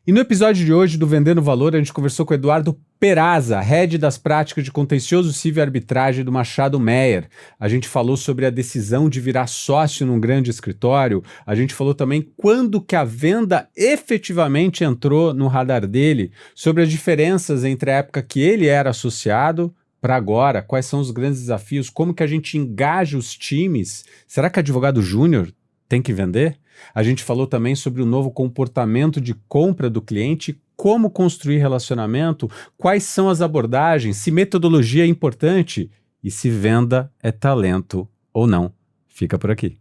E no episódio de hoje do Vendendo Valor, a gente conversou com o Eduardo Peraza, head das práticas de contencioso civil e arbitragem do Machado Meyer. A gente falou sobre a decisão de virar sócio num grande escritório. A gente falou também quando que a venda efetivamente entrou no radar dele, sobre as diferenças entre a época que ele era associado para agora, quais são os grandes desafios, como que a gente engaja os times. Será que advogado júnior tem que vender? A gente falou também sobre o novo comportamento de compra do cliente, como construir relacionamento, quais são as abordagens, se metodologia é importante e se venda é talento ou não. Fica por aqui.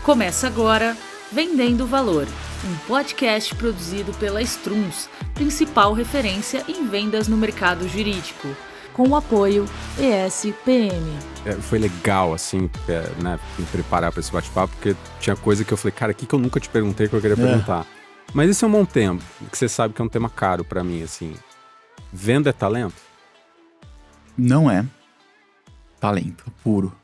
Começa agora Vendendo Valor, um podcast produzido pela Strunz, principal referência em vendas no mercado jurídico, com o apoio ESPM. Foi legal, assim, né, me preparar para esse bate-papo, porque tinha coisa que eu falei, cara, aqui que eu nunca te perguntei que eu queria perguntar. Mas esse é um bom tema, que você sabe que é um tema caro para mim, assim. Venda é talento? Não é talento puro.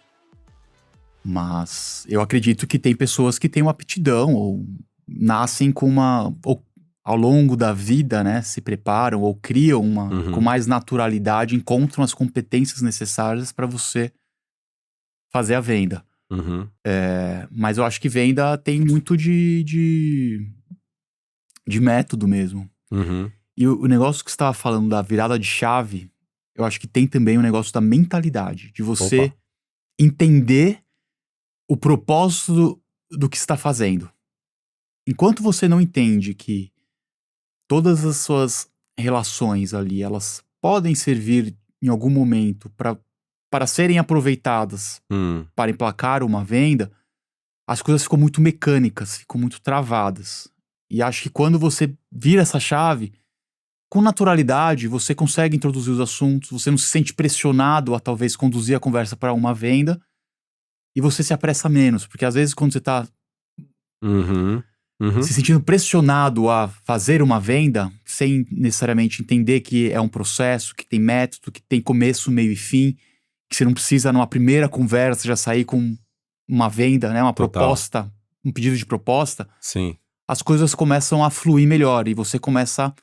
Mas eu acredito que tem pessoas que têm uma aptidão, ou nascem com uma... ou ao longo da vida, né, se preparam ou criam com mais naturalidade, encontram as competências necessárias para você fazer a venda. Mas eu acho que venda tem muito de método mesmo. E o negócio que você estava falando da virada de chave, eu acho que tem também o negócio da mentalidade, de você entender o propósito do que está fazendo. Enquanto você não entende que todas as suas relações ali, elas podem servir em algum momento para serem aproveitadas para emplacar uma venda, as coisas ficam muito mecânicas, ficam muito travadas. E acho que quando você vira essa chave, com naturalidade, você consegue introduzir os assuntos, você não se sente pressionado a talvez conduzir a conversa para uma venda, e você se apressa menos, porque às vezes quando você está se sentindo pressionado a fazer uma venda, sem necessariamente entender que é um processo, que tem método, que tem começo, meio e fim, que você não precisa numa primeira conversa já sair com uma venda, né, uma proposta, um pedido de proposta, Sim. As coisas começam a fluir melhor e você começa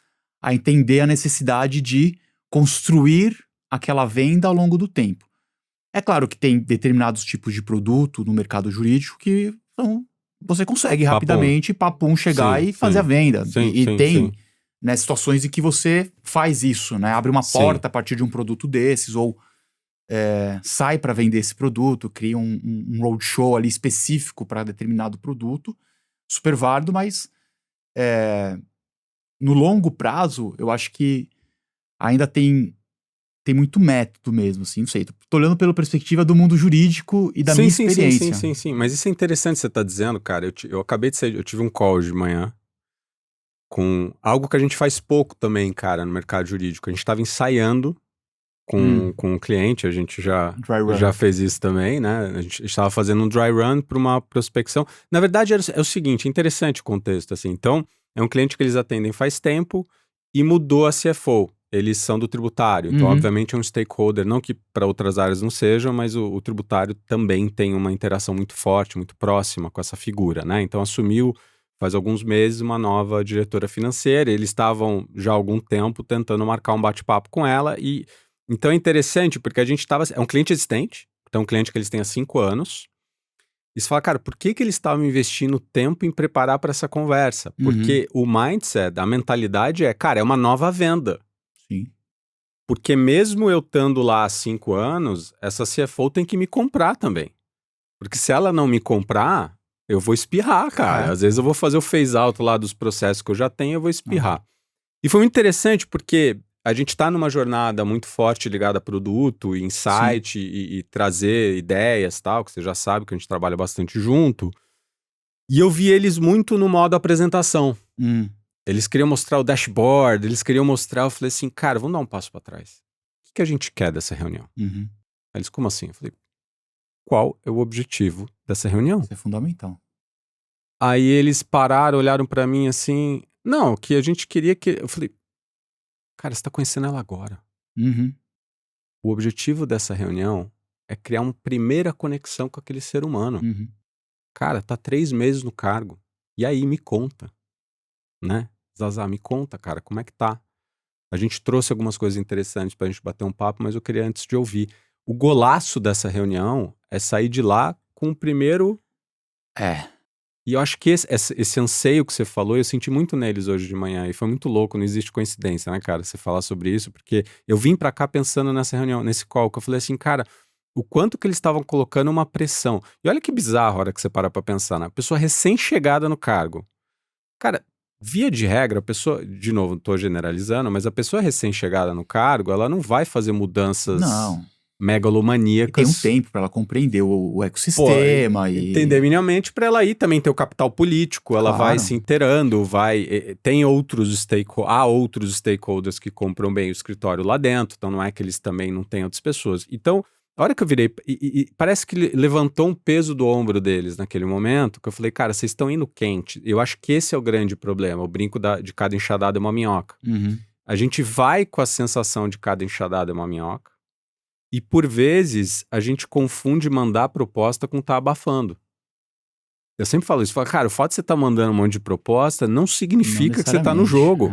a entender a necessidade de construir aquela venda ao longo do tempo. É claro que tem determinados tipos de produto no mercado jurídico que você consegue rapidamente, chegar e fazer a venda. E tem né, situações em que você faz isso, né? Abre uma porta a partir de um produto desses, ou sai para vender esse produto, cria um roadshow ali específico para determinado produto, super válido, mas no longo prazo, eu acho que ainda tem muito método mesmo, assim, não sei. Tô olhando pela perspectiva do mundo jurídico e da minha experiência. Sim. Mas isso é interessante você tá dizendo, cara. Eu acabei de sair, eu tive um call de manhã com algo que a gente faz pouco também, cara, no mercado jurídico. A gente tava ensaiando com um cliente, a gente já fez isso também, né? A gente estava fazendo um dry run para uma prospecção. Na verdade, é o seguinte, é interessante o contexto, assim. Então, é um cliente que eles atendem faz tempo e mudou a CFO. Eles são do tributário, então obviamente é um stakeholder, não que para outras áreas não sejam, mas o tributário também tem uma interação muito forte, muito próxima com essa figura, né? Então assumiu faz alguns meses uma nova diretora financeira, eles estavam já há algum tempo tentando marcar um bate-papo com ela e então é interessante porque a gente é um cliente existente, então é um cliente que eles têm há 5 anos, e você fala, cara, por que eles estavam investindo tempo em preparar para essa conversa? Porque o mindset, a mentalidade cara, é uma nova venda. Sim. Porque mesmo eu estando lá há 5 anos, essa CFO tem que me comprar também. Porque se ela não me comprar, eu vou espirrar, cara. Às vezes eu vou fazer o phase out lá dos processos que eu já tenho, eu vou espirrar. E foi muito interessante porque a gente está numa jornada muito forte ligada a produto, insight e trazer ideias, tal, que você já sabe que a gente trabalha bastante junto. E eu vi eles muito no modo apresentação. Eles queriam mostrar o dashboard, eles queriam mostrar, eu falei assim, cara, vamos dar um passo para trás. O que a gente quer dessa reunião? Aí eles, como assim? Eu falei, qual é o objetivo dessa reunião? Isso é fundamental. Aí eles pararam, olharam para mim assim, não, que a gente queria que... Eu falei, cara, você tá conhecendo ela agora. O objetivo dessa reunião é criar uma primeira conexão com aquele ser humano. Cara, tá 3 meses no cargo. E aí, me conta, né? Zazá, me conta, cara, como é que tá? A gente trouxe algumas coisas interessantes pra gente bater um papo, mas eu queria antes de ouvir. O golaço dessa reunião é sair de lá com o primeiro... E eu acho que esse anseio que você falou, eu senti muito neles hoje de manhã. E foi muito louco, não existe coincidência, né, cara? Você falar sobre isso, porque eu vim pra cá pensando nessa reunião, nesse call, que eu falei assim, cara, o quanto que eles estavam colocando uma pressão. E olha que bizarro a hora que você para pra pensar, né? A pessoa recém-chegada no cargo. Cara, via de regra, a pessoa, de novo, não tô generalizando, mas a pessoa recém-chegada no cargo, ela não vai fazer mudanças Não. megalomaníacas. E tem um tempo para ela compreender o ecossistema entender minimamente para ela aí também ter o capital político, ela vai se inteirando, tem há outros stakeholders que compram bem o escritório lá dentro, então não é que eles também não têm outras pessoas. Então, a hora que eu virei, e parece que levantou um peso do ombro deles naquele momento, que eu falei, cara, vocês estão indo quente. Eu acho que esse é o grande problema, o brinco de cada enxadada é uma minhoca. A gente vai com a sensação de cada enxadada é uma minhoca, e por vezes a gente confunde mandar a proposta com tá abafando. Eu sempre falo isso, cara, o fato de você estar mandando um monte de proposta não significa que você tá no jogo.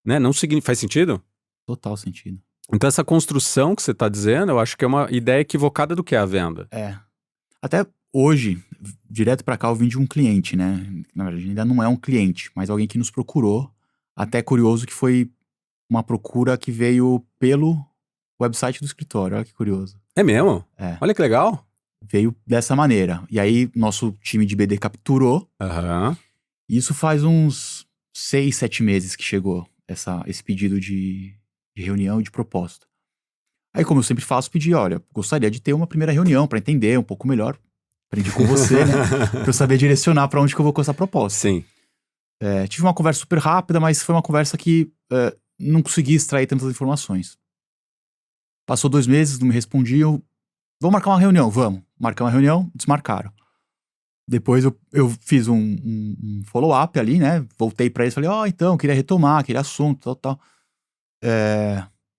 Né? Não significa, faz sentido? Total sentido. Então essa construção que você tá dizendo, eu acho que é uma ideia equivocada do que é a venda. Até hoje, direto pra cá, eu vim de um cliente, né? Na verdade, ainda não é um cliente, mas alguém que nos procurou. Até curioso que foi uma procura que veio pelo website do escritório, olha que curioso. É mesmo? Olha que legal. Veio dessa maneira. E aí, nosso time de BD capturou. Isso faz uns 6, 7 meses que chegou esse pedido de reunião e de proposta. Aí, como eu sempre faço, pedi, olha, gostaria de ter uma primeira reunião para entender um pouco melhor. Aprendi com você, né? Pra eu saber direcionar para onde que eu vou com essa proposta. Sim. Tive uma conversa super rápida, mas foi uma conversa que não consegui extrair tantas informações. Passou 2 meses, não me respondiam. Vamos marcar uma reunião? Vamos. Marcar uma reunião, desmarcaram. Depois eu fiz um follow-up ali, né? Voltei pra eles, falei, então, queria retomar aquele assunto, tal.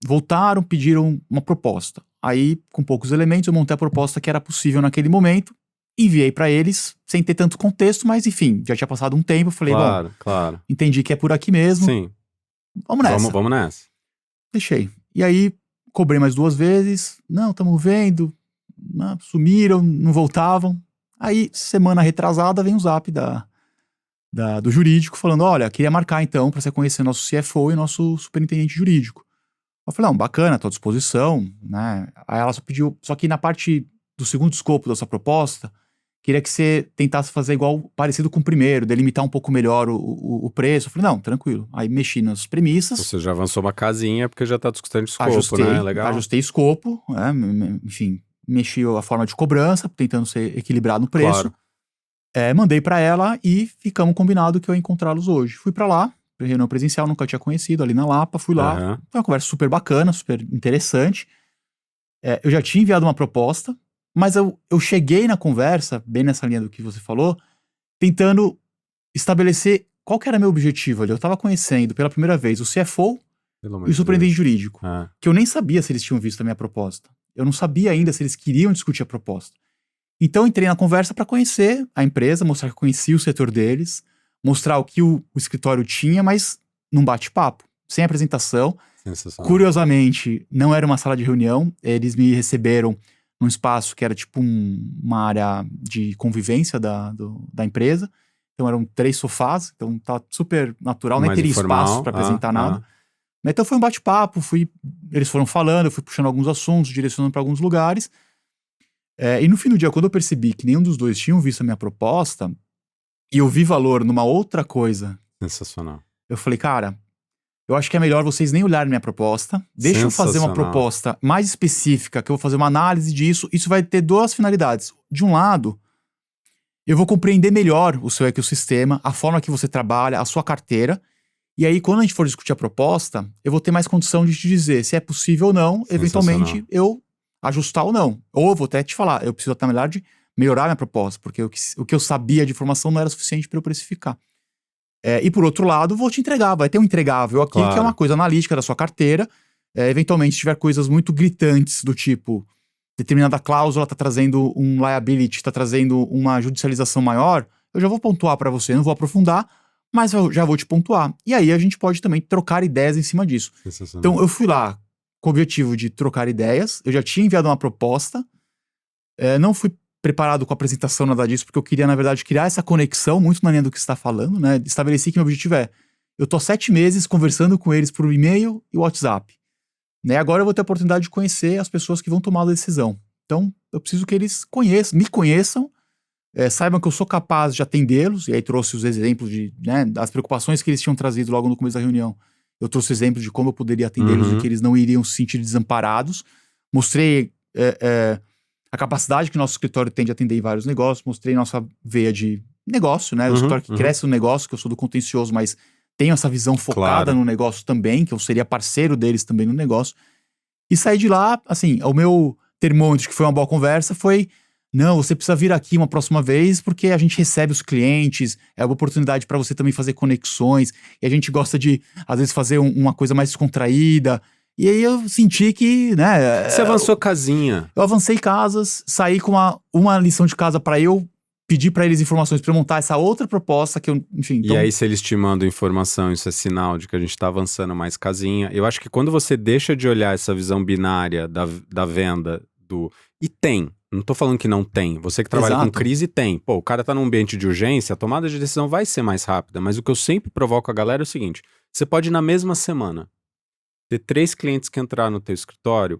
Voltaram, pediram uma proposta. Aí, com poucos elementos, eu montei a proposta que era possível naquele momento, enviei pra eles, sem ter tanto contexto, mas enfim, já tinha passado um tempo, falei, claro. Entendi que é por aqui mesmo. Sim. Vamos nessa. Vamos nessa. Deixei. E aí, cobrei mais 2 vezes, não, estamos vendo, sumiram, não voltavam. Aí, semana retrasada, vem um zap do jurídico falando, olha, queria marcar então pra você conhecer nosso CFO e nosso superintendente jurídico. Eu falei, não, bacana, tô à disposição, né? Aí ela só pediu, só que na parte do segundo escopo da sua proposta, queria que você tentasse fazer igual, parecido com o primeiro, delimitar um pouco melhor o preço. Eu falei, não, tranquilo. Aí mexi nas premissas. Você já avançou uma casinha porque já tá discutindo escopo, né? Legal. Ajustei escopo, enfim, mexi a forma de cobrança, tentando ser equilibrado no preço. Claro. Mandei pra ela e ficamos combinado que eu ia encontrá-los hoje. Fui pra lá, reunião presencial, nunca tinha conhecido, ali na Lapa, fui lá. Foi uma conversa super bacana, super interessante. Eu já tinha enviado uma proposta, mas eu cheguei na conversa, bem nessa linha do que você falou, tentando estabelecer qual que era meu objetivo ali. Eu tava conhecendo pela primeira vez o CFO e o superintendente jurídico, que eu nem sabia se eles tinham visto a minha proposta. Eu não sabia ainda se eles queriam discutir a proposta. Então, entrei na conversa para conhecer a empresa, mostrar que eu conhecia o setor deles, mostrar o que o escritório tinha, mas num bate-papo, sem apresentação. Sensacional. Curiosamente, não era uma sala de reunião, eles me receberam num espaço que era tipo uma área de convivência da empresa. Então, eram 3 sofás, então tá super natural, nem teria espaço para apresentar nada. Então, foi um bate-papo, eles foram falando, eu fui puxando alguns assuntos, direcionando para alguns lugares. E no fim do dia, quando eu percebi que nenhum dos dois tinham visto a minha proposta, e eu vi valor numa outra coisa. Sensacional. Eu falei, cara, eu acho que é melhor vocês nem olharem minha proposta. Deixa eu fazer uma proposta mais específica, que eu vou fazer uma análise disso. Isso vai ter 2 finalidades. De um lado, eu vou compreender melhor o seu ecossistema, a forma que você trabalha, a sua carteira. E aí, quando a gente for discutir a proposta, eu vou ter mais condição de te dizer se é possível ou não, eventualmente, eu ajustar ou não. Ou eu vou até te falar, eu preciso, na verdade, melhorar minha proposta, porque o que eu sabia de informação não era suficiente para eu precificar. E por outro lado, vou te entregar, vai ter um entregável aqui, que é uma coisa analítica da sua carteira. Eventualmente, se tiver coisas muito gritantes do tipo, determinada cláusula está trazendo um liability, está trazendo uma judicialização maior, eu já vou pontuar para você, não vou aprofundar, mas eu já vou te pontuar. E aí a gente pode também trocar ideias em cima disso. Então eu fui lá com o objetivo de trocar ideias, eu já tinha enviado uma proposta, não fui preparado com a apresentação, nada disso, porque eu queria, na verdade, criar essa conexão, muito na linha do que você está falando, né? Estabeleci que meu objetivo eu tô 7 meses conversando com eles por e-mail e WhatsApp. Né? Agora eu vou ter a oportunidade de conhecer as pessoas que vão tomar a decisão. Então, eu preciso que eles me conheçam, saibam que eu sou capaz de atendê-los, e aí trouxe os exemplos das preocupações que eles tinham trazido logo no começo da reunião. Eu trouxe exemplos de como eu poderia atendê-los e que eles não iriam se sentir desamparados. Mostrei a capacidade que o nosso escritório tem de atender em vários negócios, mostrei nossa veia de negócio, né? O escritório que cresce no negócio, que eu sou do contencioso, mas tenho essa visão focada no negócio também, que eu seria parceiro deles também no negócio. E saí de lá, assim, o meu termômetro, que foi uma boa conversa, foi: não, você precisa vir aqui uma próxima vez, porque a gente recebe os clientes, é uma oportunidade para você também fazer conexões, e a gente gosta de, às vezes, fazer uma coisa mais descontraída. E aí eu senti que, né... Você avançou casinha. Eu avancei casas, saí com uma lição de casa para eu pedir para eles informações para montar essa outra proposta que eu, enfim... Então... E aí, se eles te mandam informação, isso é sinal de que a gente tá avançando mais casinha. Eu acho que quando você deixa de olhar essa visão binária da venda, E tem, não tô falando que não tem. Você que trabalha com crise tem. Pô, o cara tá num ambiente de urgência, a tomada de decisão vai ser mais rápida. Mas o que eu sempre provoco a galera é o seguinte: você pode, na mesma semana, ter 3 clientes que entraram no teu escritório.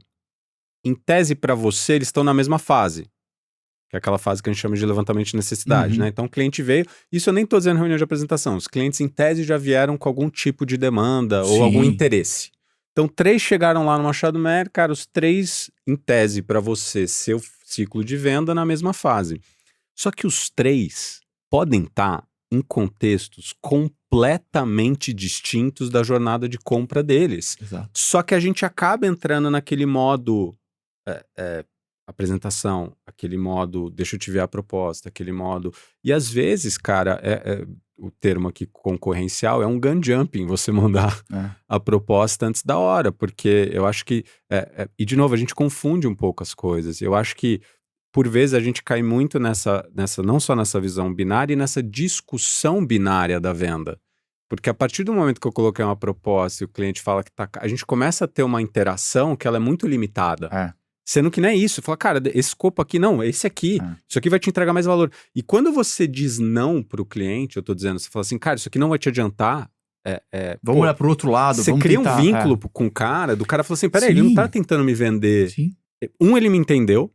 Em tese, para você, eles estão na mesma fase. Que é aquela fase que a gente chama de levantamento de necessidade, né? Então o cliente veio, isso eu nem tô dizendo reunião de apresentação, os clientes em tese já vieram com algum tipo de demanda ou algum interesse. Então 3 chegaram lá no Machado Meyer, cara, os 3 em tese para você, seu ciclo de venda na mesma fase. Só que os 3 podem estar em contextos completamente distintos da jornada de compra deles. Exato. Só que a gente acaba entrando naquele modo... apresentação, aquele modo, deixa eu te ver a proposta, aquele modo... E às vezes, cara, o termo aqui concorrencial é um gun jumping, você mandar a proposta antes da hora, porque eu acho que... E de novo, a gente confunde um pouco as coisas. Eu acho que, por vezes, a gente cai muito nessa não só nessa visão binária, e nessa discussão binária da venda. Porque a partir do momento que eu coloquei uma proposta e o cliente fala que tá... A gente começa a ter uma interação que ela é muito limitada. Sendo que não é isso. Fala, cara, esse escopo aqui, não, esse aqui. Isso aqui vai te entregar mais valor. E quando você diz não pro cliente, eu tô dizendo, você fala assim, cara, isso aqui não vai te adiantar. Vamos olhar pro outro lado, você vamos cria tentar, um vínculo com o cara, do cara fala assim, peraí, ele não tá tentando me vender. Sim. Ele me entendeu.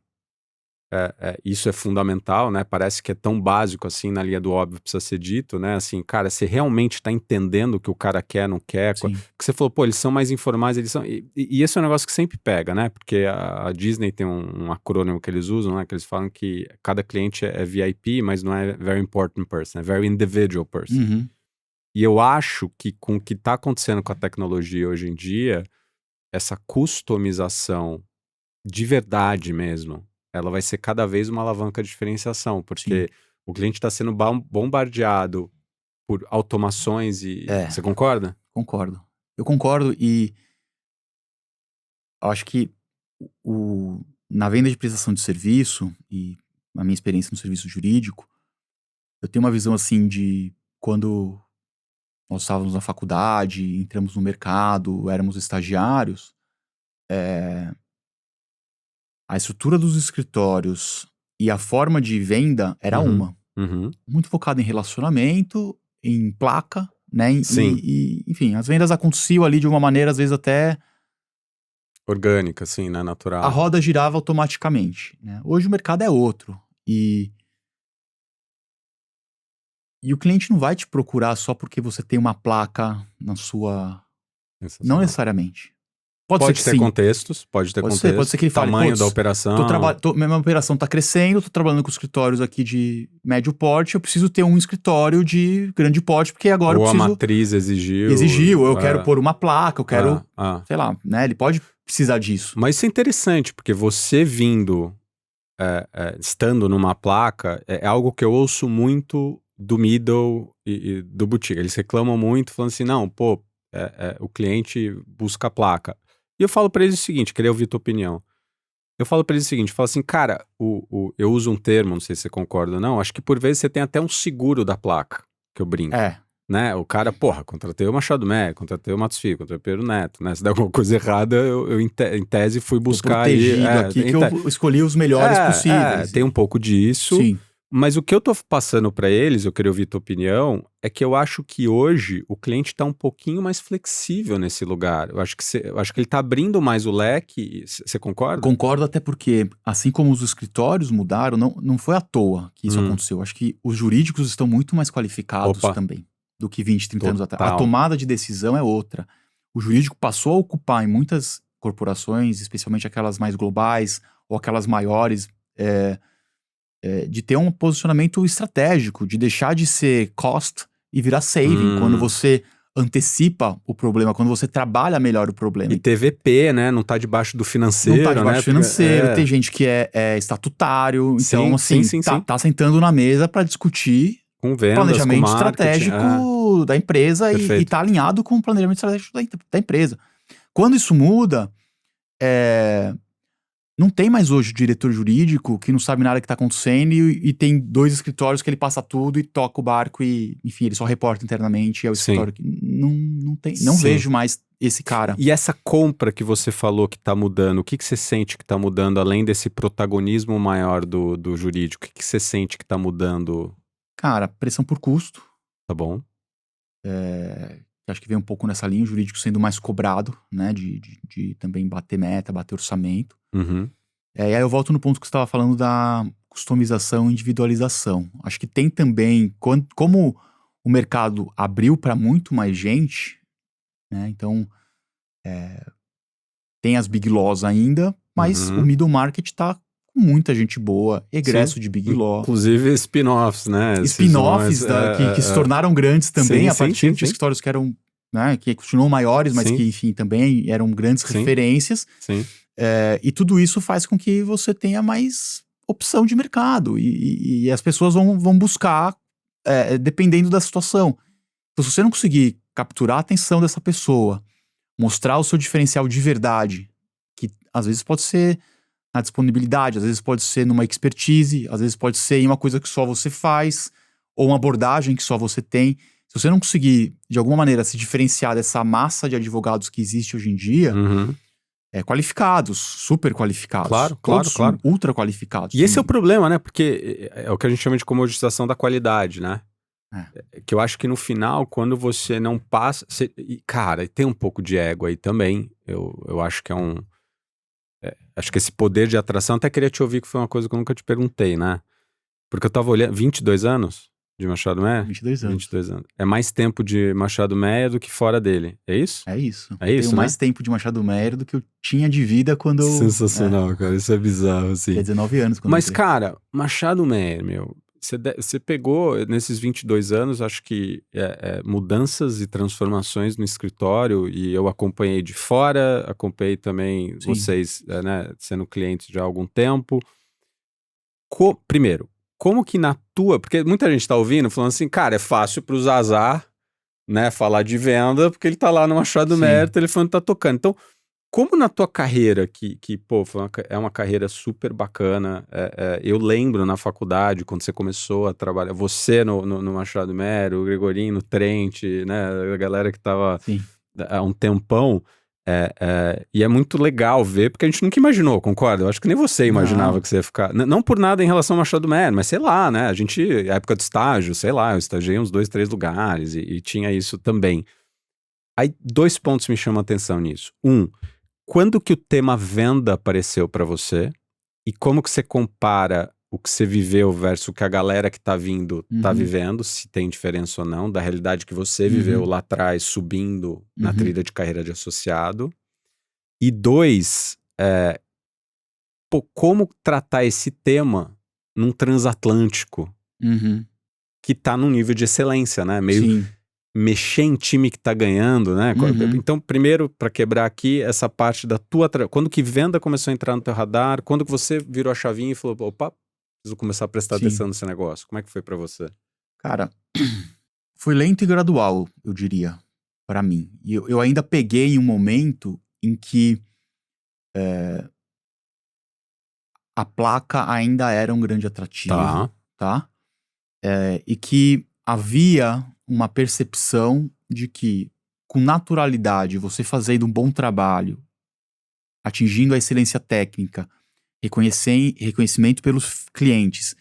Isso é fundamental, né? Parece que é tão básico assim, na linha do óbvio precisa ser dito, né? Assim, cara, você realmente tá entendendo o que o cara quer, não quer? Porque você falou, pô, eles são mais informais, eles são... E esse é um negócio que sempre pega, né? Porque a Disney tem um acrônimo que eles usam, né? Que eles falam que cada cliente é VIP, mas não é very important person, é very individual person. E eu acho que com o que tá acontecendo com a tecnologia hoje em dia, essa customização de verdade mesmo, ela vai ser cada vez uma alavanca de diferenciação, porque o cliente está sendo bombardeado por automações e... Você concorda? Concordo. Eu concordo e acho que na venda de prestação de serviço e na minha experiência no serviço jurídico, eu tenho uma visão assim de quando nós estávamos na faculdade, entramos no mercado, éramos estagiários, a estrutura dos escritórios e a forma de venda era muito focada em relacionamento, em placa, né? Enfim, as vendas aconteciam ali de uma maneira, às vezes até... orgânica, assim, né? Natural. A roda girava automaticamente, né? Hoje o mercado é outro. E o cliente não vai te procurar só porque você tem uma placa na sua... Não necessariamente. Pode ter contextos, pode ter contextos. Pode ser que ele fale, tamanho da operação. Minha operação está crescendo, estou trabalhando com escritórios aqui de médio porte, eu preciso ter um escritório de grande porte, porque agora eu preciso... Ou a matriz exigiu. Eu quero pôr uma placa, eu quero, sei lá, né? Ele pode precisar disso. Mas isso é interessante, porque você vindo, estando numa placa, é algo que eu ouço muito do middle e do boutique. Eles reclamam muito, falando assim, não, pô, o cliente busca a placa. E eu falo pra eles o seguinte, queria ouvir tua opinião. Eu falo pra eles o seguinte, eu falo assim, cara, eu uso um termo, não sei se você concorda ou não, acho que por vezes você tem até um seguro da placa, que eu brinco. né? O cara, porra, contratei o Machado Meyer, contratei o Matos Filho, contratei o Pedro Neto, né? Se der alguma coisa errada, eu em tese fui buscar aí. Protegido aqui, que eu escolhi os melhores possíveis. Tem um pouco disso. Sim. Mas o que eu tô passando para eles, eu queria ouvir tua opinião, é que eu acho que hoje o cliente tá um pouquinho mais flexível nesse lugar. Eu acho que ele tá abrindo mais o leque. Você concorda? Concordo, até porque, assim como os escritórios mudaram, não foi à toa que isso aconteceu. Acho que os jurídicos estão muito mais qualificados também do que 20, 30 anos atrás. A tomada de decisão é outra. O jurídico passou a ocupar em muitas corporações, especialmente aquelas mais globais ou aquelas maiores, de ter um posicionamento estratégico, de deixar de ser cost e virar saving. Quando você antecipa o problema, quando você trabalha melhor o problema. E TVP, né? Não tá debaixo do financeiro, não tá debaixo né? do financeiro, tem gente que é estatutário, então assim, sim. tá sentando na mesa para discutir com vendas, planejamento com estratégico da empresa e tá alinhado com o planejamento estratégico da empresa. Quando isso muda, não tem mais hoje o diretor jurídico que não sabe nada que tá acontecendo e tem 2 escritórios que ele passa tudo e toca o barco e, enfim, ele só reporta internamente. É o escritório que não vejo mais esse cara. E essa compra que você falou que tá mudando, o que você sente que tá mudando, além desse protagonismo maior do jurídico? O que você sente que tá mudando? Cara, pressão por custo. Tá bom. Acho que vem um pouco nessa linha, o jurídico sendo mais cobrado, né, de também bater meta, bater orçamento. E aí eu volto no ponto que você estava falando da customização e individualização. Acho que tem também, como o mercado abriu para muito mais gente, né, então tem as big laws ainda, mas o middle market está com muita gente boa, egresso de big law. Inclusive spin-offs, né? Spin-offs que se tornaram grandes também a partir de escritórios que eram, né, que continuam maiores, mas que, enfim, também eram grandes referências. E tudo isso faz com que você tenha mais opção de mercado e as pessoas vão buscar dependendo da situação. Então, se você não conseguir capturar a atenção dessa pessoa, mostrar o seu diferencial de verdade, que às vezes pode ser na disponibilidade, às vezes pode ser numa expertise, às vezes pode ser em uma coisa que só você faz, ou uma abordagem que só você tem. Se você não conseguir, de alguma maneira, se diferenciar dessa massa de advogados que existe hoje em dia, qualificados, super qualificados. Claro. Ultra qualificados. E esse é o problema, né? Porque é o que a gente chama de comoditização da qualidade, né? Que eu acho que no final, quando você não passa... Cara, tem um pouco de ego aí também. Eu acho que acho que esse poder de atração, até queria te ouvir, que foi uma coisa que eu nunca te perguntei, né? Porque eu tava olhando, 22 anos de Machado Meyer? 22 anos. 22 anos. É mais tempo de Machado Meyer do que fora dele, é isso? É isso. Tenho mais tempo de Machado Meyer do que eu tinha de vida quando eu... Sensacional, cara, isso é bizarro, assim. Tinha 19 anos quando Mas, cara, Machado Meyer, meu... Você pegou, nesses 22 anos, acho que mudanças e transformações no escritório, e eu acompanhei de fora, acompanhei também vocês, né, sendo clientes já há algum tempo. Primeiro, como que na tua... Porque muita gente tá ouvindo, falando assim, cara, é fácil pro Zazar, né, falar de venda, porque ele tá lá no Machado Meyer, o telefone tá tocando. Então, como na tua carreira, que pô, é uma carreira super bacana, eu lembro na faculdade, quando você começou a trabalhar, você no Machado Meyer, o Gregorinho no Trent, né, a galera que tava há um tempão, e é muito legal ver, porque a gente nunca imaginou, concorda? Eu acho que nem você imaginava que você ia ficar, não por nada em relação ao Machado Meyer, mas sei lá, né, a gente, época de estágio, sei lá, eu estagiei em uns 2, 3 lugares, e tinha isso também. Aí, 2 pontos me chamam a atenção nisso. Quando que o tema venda apareceu para você? E como que você compara o que você viveu versus o que a galera que tá vindo tá vivendo, se tem diferença ou não, da realidade que você viveu lá atrás, subindo na trilha de carreira de associado? E 2, como tratar esse tema num transatlântico que tá num nível de excelência, né? Meio... mexer em time que tá ganhando, né? Então, primeiro, para quebrar aqui, essa parte da tua... Quando que venda começou a entrar no teu radar? Quando que você virou a chavinha e falou, opa, preciso começar a prestar atenção nesse negócio? Como é que foi para você? Cara, foi lento e gradual, eu diria, para mim. E eu ainda peguei um momento em que a placa ainda era um grande atrativo, tá? E que havia uma percepção de que, com naturalidade, você fazendo um bom trabalho, atingindo a excelência técnica, reconhecimento pelos clientes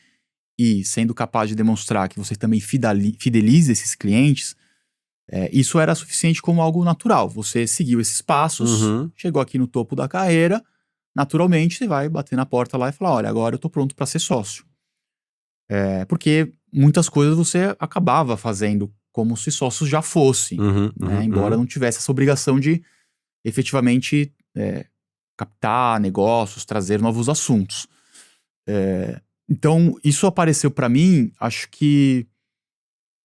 e sendo capaz de demonstrar que você também fideliza esses clientes, isso era suficiente como algo natural. Você seguiu esses passos, chegou aqui no topo da carreira, naturalmente você vai bater na porta lá e falar, olha, agora eu tô pronto para ser sócio. Porque muitas coisas você acabava fazendo como se sócio já fosse, né? Embora não tivesse essa obrigação de efetivamente captar negócios, trazer novos assuntos. Então, isso apareceu para mim, acho que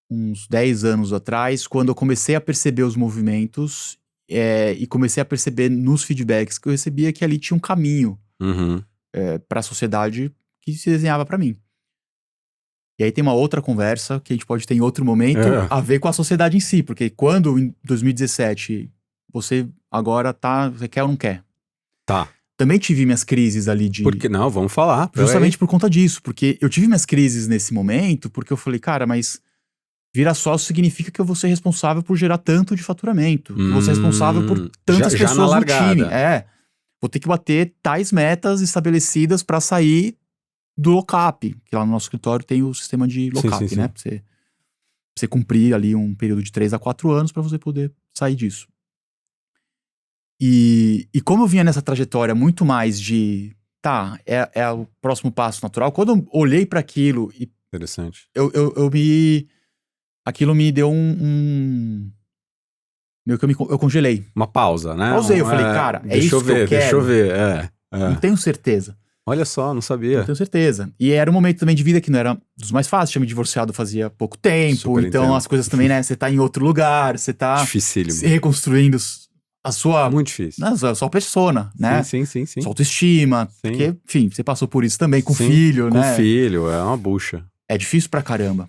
uns 10 anos atrás, quando eu comecei a perceber os movimentos e comecei a perceber nos feedbacks que eu recebia que ali tinha um caminho para a sociedade que se desenhava para mim. E aí tem uma outra conversa que a gente pode ter em outro momento a ver com a sociedade em si, porque quando em 2017 você agora você quer ou não quer? Tá. Também tive minhas crises ali de... Por que não? Vamos falar. Justamente por conta disso, porque eu tive minhas crises nesse momento, porque eu falei, cara, mas virar sócio significa que eu vou ser responsável por gerar tanto de faturamento, que eu vou ser responsável por tantas pessoas na no time. largada. Vou ter que bater tais metas estabelecidas para sair do lock-up, que lá no nosso escritório tem o sistema de lock-up, né? Pra você cumprir ali um período de 3 a 4 anos para você poder sair disso. E como eu vinha nessa trajetória muito mais de, é o próximo passo natural, quando eu olhei para aquilo e... Interessante. Aquilo me deu meio que eu congelei. Uma pausa, né? Pausei, eu falei, cara, é isso que eu quero. Deixa eu ver, Não tenho certeza. Olha só, não sabia. Não tenho certeza. E era um momento também de vida que não era dos mais fáceis, tinha me divorciado fazia pouco tempo, Super então entendo. As coisas também, né, você tá em outro lugar, você tá Dificílimo. se reconstruindo a sua... Muito difícil. A sua persona, né? Sim. Sua autoestima, porque, enfim, você passou por isso também com filho, né? Com filho, é uma bucha. É difícil pra caramba.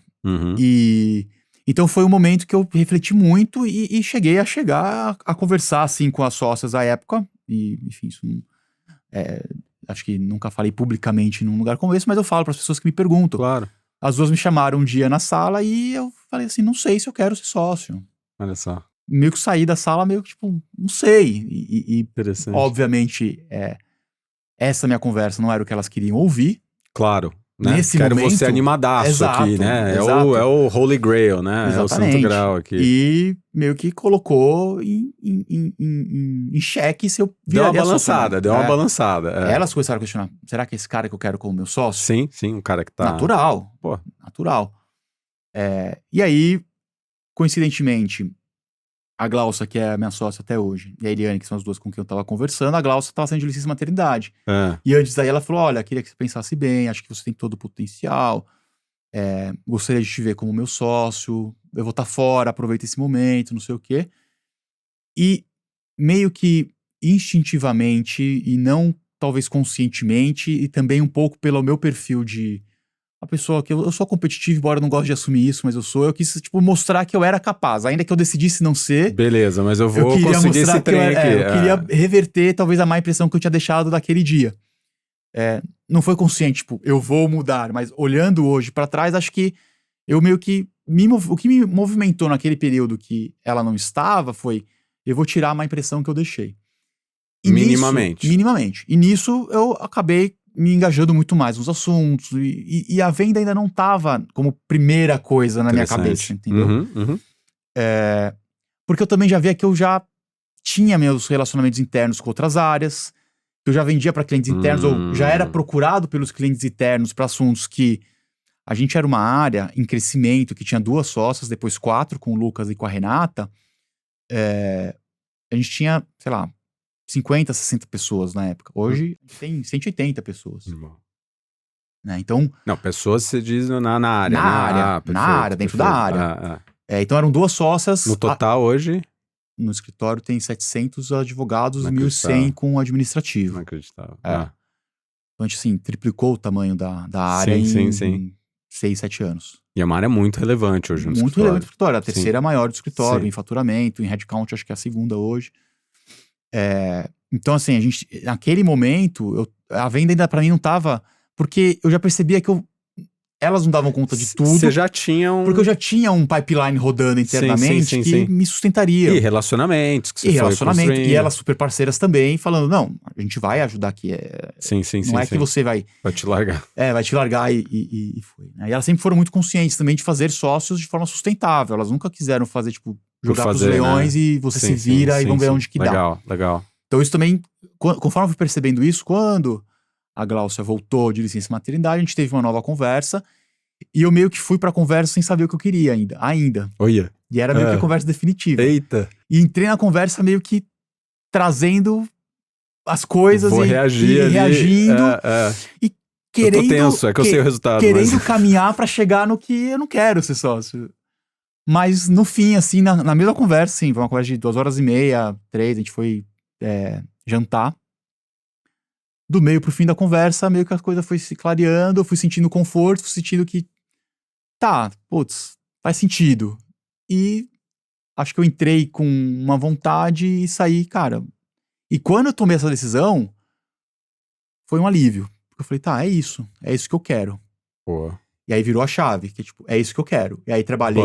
Então foi um momento que eu refleti muito e cheguei a conversar, assim, com as sócias à época. E, enfim, isso acho que nunca falei publicamente num lugar como esse, mas eu falo para as pessoas que me perguntam. Claro. As duas me chamaram um dia na sala e eu falei assim, não sei se eu quero ser sócio. Olha só. Meio que saí da sala, meio que tipo, não sei. Interessante. Obviamente, essa minha conversa não era o que elas queriam ouvir. Claro. Né? Nesse Quero momento, você animadaço aqui, né? É o Holy Grail, né? Exatamente. É o Santo Graal aqui. E meio que colocou em xeque se eu viraria sócio. Deu uma balançada. Elas começaram a questionar, será que é esse cara que eu quero como meu sócio? Sim, um cara que tá... Natural. Pô. Natural. E aí, coincidentemente, a Glaucia, que é a minha sócia até hoje, e a Eliane, que são as duas com quem eu tava conversando, a Glaucia tava saindo de licença maternidade. E antes daí ela falou, olha, queria que você pensasse bem, acho que você tem todo o potencial, gostaria de te ver como meu sócio, eu vou estar fora, aproveita esse momento, não sei o quê. E meio que instintivamente, e não talvez conscientemente, e também um pouco pelo meu perfil de... A pessoa que eu sou competitivo, embora eu não goste de assumir isso, mas eu quis, tipo, mostrar que eu era capaz. Ainda que eu decidisse não ser... Beleza, mas eu vou conseguir esse trem aqui. Eu queria reverter, talvez, a má impressão que eu tinha deixado daquele dia. Não foi consciente, tipo, eu vou mudar. Mas olhando hoje pra trás, acho que eu meio que... O que me movimentou naquele período que ela não estava foi... Eu vou tirar a má impressão que eu deixei. Minimamente. Minimamente. E nisso, eu acabei... me engajando muito mais nos assuntos, e a venda ainda não estava como primeira coisa na minha cabeça, entendeu? Porque eu também já via que eu já tinha meus relacionamentos internos com outras áreas, que eu já vendia para clientes internos, ou já era procurado pelos clientes internos para assuntos que a gente era uma área em crescimento, que tinha 2 sócias, depois 4, com o Lucas e com a Renata. A gente tinha, sei lá, 50, 60 pessoas na época. Hoje tem 180 pessoas. Né? Então... Não, pessoas você diz na área. Na área, dentro da área. Então eram 2 sócias. No total hoje? No escritório tem 700 advogados e 1.100 com administrativo. Não acreditava. Então a gente, assim, triplicou o tamanho da área em 6, 7 anos. E é uma área muito relevante hoje no escritório. Muito relevante no escritório. A terceira maior do escritório, em faturamento, em headcount, acho que é a segunda hoje. Então, assim, naquele momento, a venda ainda pra mim não tava... Porque eu já percebia que elas não davam conta de tudo. Você já tinha Porque eu já tinha um pipeline rodando internamente que me sustentaria. E relacionamentos que você foi construindo. E elas super parceiras também, falando, não, a gente vai ajudar aqui. Não é que você vai... Vai te largar. Vai te largar e foi. Né? E elas sempre foram muito conscientes também de fazer sócios de forma sustentável. Elas nunca quiseram fazer, tipo, jogar pros leões, né? E você se vira e vamos ver onde que dá. Legal. Então isso também, conforme eu fui percebendo isso, quando a Gláucia voltou de licença maternidade, a gente teve uma nova conversa, e eu meio que fui pra conversa sem saber o que eu queria ainda. Olha. E era meio que a conversa definitiva. Eita. E entrei na conversa meio que trazendo as coisas e reagindo. E querendo... Eu tô tenso, é que eu sei o resultado. Querendo caminhar pra chegar no que eu não quero ser sócio. Mas no fim, assim, na mesma conversa, sim, foi uma conversa de 2h30, 3, a gente foi jantar. Do meio pro fim da conversa, meio que a coisa foi se clareando, eu fui sentindo conforto, fui sentindo que faz sentido. E acho que eu entrei com uma vontade e saí, cara. E quando eu tomei essa decisão, foi um alívio. Porque eu falei, é isso que eu quero. Pô. E aí virou a chave, que tipo, é isso que eu quero. E aí trabalhei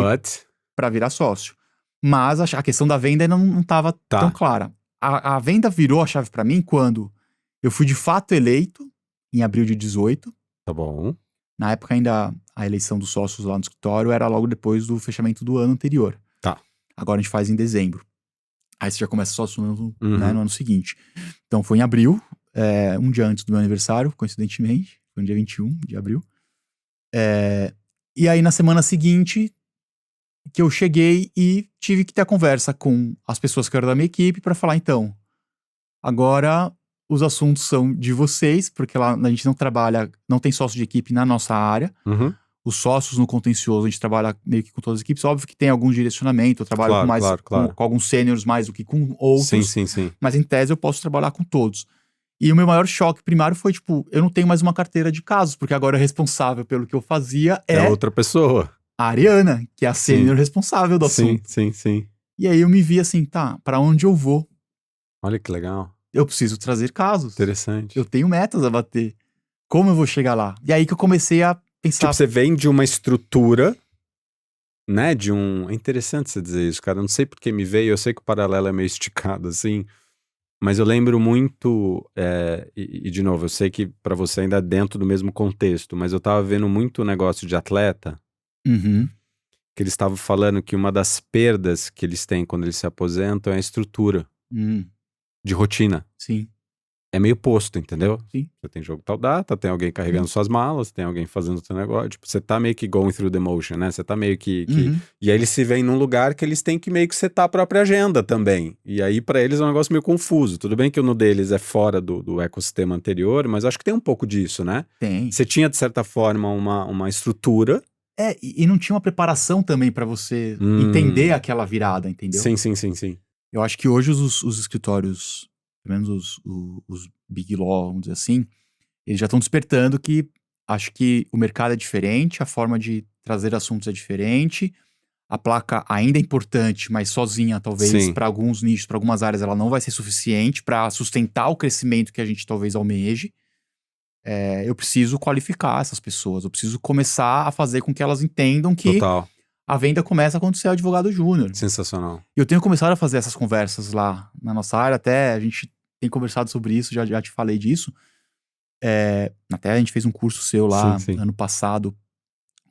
pra virar sócio. Mas a questão da venda ainda não tava tão clara. A venda virou a chave pra mim quando eu fui de fato eleito, em abril de 18. Tá bom. Na época ainda a eleição dos sócios lá no escritório era logo depois do fechamento do ano anterior. Tá. Agora a gente faz em dezembro. Aí você já começa sócio no ano seguinte. Então foi em abril, um dia antes do meu aniversário, coincidentemente. Foi no dia 21 de abril. E aí na semana seguinte que eu cheguei e tive que ter a conversa com as pessoas que eram da minha equipe pra falar, então, agora os assuntos são de vocês, porque lá a gente não tem sócio de equipe na nossa área. Os sócios no contencioso, a gente trabalha meio que com todas as equipes. Óbvio que tem algum direcionamento, eu trabalho com alguns sêniores mais do que com outros. Sim. Mas em tese eu posso trabalhar com todos. E o meu maior choque primário foi, tipo, eu não tenho mais uma carteira de casos, porque agora o responsável pelo que eu fazia é outra pessoa. A Ariana, que é a sênior responsável do assunto. Sim. E aí eu me vi assim, pra onde eu vou? Olha que legal. Eu preciso trazer casos. Interessante. Eu tenho metas a bater. Como eu vou chegar lá? E aí que eu comecei a pensar... Tipo, você vem de uma estrutura, né, É interessante você dizer isso, cara. Eu não sei porque me veio, eu sei que o paralelo é meio esticado, assim, mas eu lembro muito, e de novo, eu sei que pra você ainda é dentro do mesmo contexto, mas eu tava vendo muito negócio de atleta, que eles estavam falando que uma das perdas que eles têm quando eles se aposentam é a estrutura de rotina. Sim. É meio posto, entendeu? Sim. Você tem jogo tal data, tem alguém carregando suas malas, tem alguém fazendo o seu negócio. Tipo, você tá meio que going through the motion, né? Você tá meio que... E aí eles se veem num lugar que eles têm que meio que setar a própria agenda também. E aí pra eles é um negócio meio confuso. Tudo bem que o no deles é fora do ecossistema anterior, mas acho que tem um pouco disso, né? Tem. Você tinha, de certa forma, uma estrutura. E não tinha uma preparação também pra você entender aquela virada, entendeu? Sim. Eu acho que hoje os escritórios, pelo menos os Big Law, vamos dizer assim, eles já estão despertando que acho que o mercado é diferente, a forma de trazer assuntos é diferente, a placa ainda é importante, mas sozinha, talvez, para alguns nichos, para algumas áreas, ela não vai ser suficiente para sustentar o crescimento que a gente talvez almeje. Eu preciso qualificar essas pessoas, eu preciso começar a fazer com que elas entendam que a venda começa quando você é advogado júnior. Sensacional. Eu tenho começado a fazer essas conversas lá na nossa área, até a gente tem conversado sobre isso, já te falei disso. Até a gente fez um curso seu lá ano passado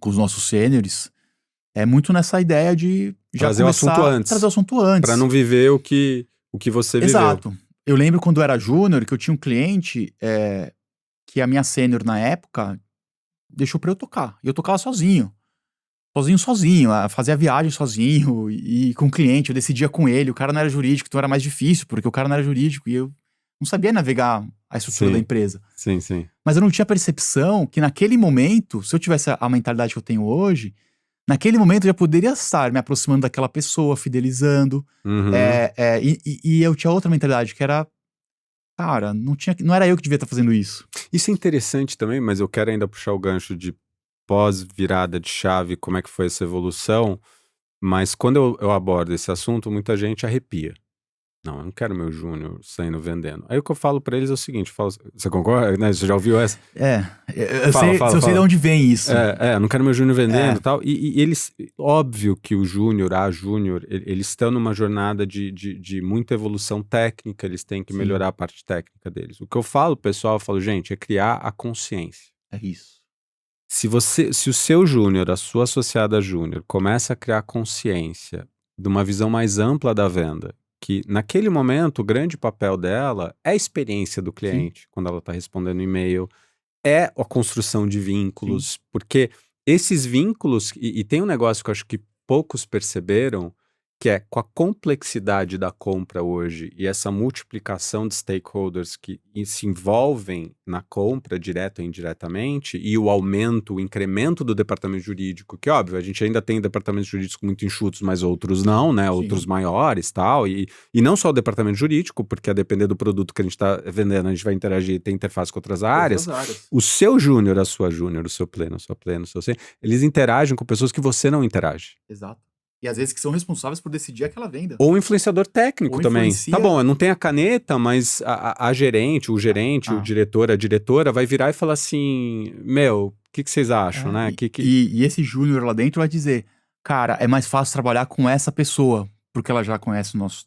com os nossos sêniores. É muito nessa ideia de já trazer começar o assunto antes. Trazer o assunto antes. Pra não viver o que você viveu. Exato. Eu lembro quando eu era júnior que eu tinha um cliente que a minha sênior na época deixou pra eu tocar. E eu tocava sozinho, fazia a viagem sozinho e com o cliente, eu decidia com ele, o cara não era jurídico, então era mais difícil, porque o cara não era jurídico e eu não sabia navegar a estrutura da empresa. Sim. Mas eu não tinha percepção que naquele momento, se eu tivesse a mentalidade que eu tenho hoje, naquele momento eu já poderia estar me aproximando daquela pessoa, fidelizando, e eu tinha outra mentalidade, que era, cara, não era eu que devia estar fazendo isso. Isso é interessante também, mas eu quero ainda puxar o gancho de pós-virada de chave, como é que foi essa evolução, mas quando eu abordo esse assunto, muita gente arrepia, Não, eu não quero meu júnior saindo vendendo. Aí o que eu falo pra eles é o seguinte, você concorda? Né? Você já ouviu essa? Eu sei de onde vem isso. Eu não quero meu júnior vendendo e tal. E eles, óbvio que o júnior, a júnior, eles estão numa jornada de muita evolução técnica, eles têm que melhorar a parte técnica deles. O que eu falo, pessoal, eu falo, gente, é criar a consciência. É isso. Se o seu júnior, a sua associada júnior, começa a criar consciência de uma visão mais ampla da venda, que naquele momento o grande papel dela é a experiência do cliente, quando ela está respondendo e-mail, é a construção de vínculos, porque esses vínculos, e tem um negócio que eu acho que poucos perceberam, que é com a complexidade da compra hoje e essa multiplicação de stakeholders que se envolvem na compra, direto ou indiretamente, e o aumento, o incremento do departamento jurídico, que óbvio, a gente ainda tem departamentos jurídicos muito enxutos, mas outros não, né? Outros maiores tal, e não só o departamento jurídico, porque a depender do produto que a gente está vendendo, a gente vai interagir, tem interface com outras áreas. O seu júnior, a sua júnior, o seu pleno, a sua pleno, o seu sênior, eles interagem com pessoas que você não interage. Exato. E às vezes que são responsáveis por decidir aquela venda. Ou um influenciador técnico também. Tá bom, não tem a caneta, mas a gerente, o gerente, o diretor, a diretora vai virar e falar assim, meu, o que vocês acham, né? E esse júnior lá dentro vai dizer, cara, é mais fácil trabalhar com essa pessoa, porque ela já conhece o nosso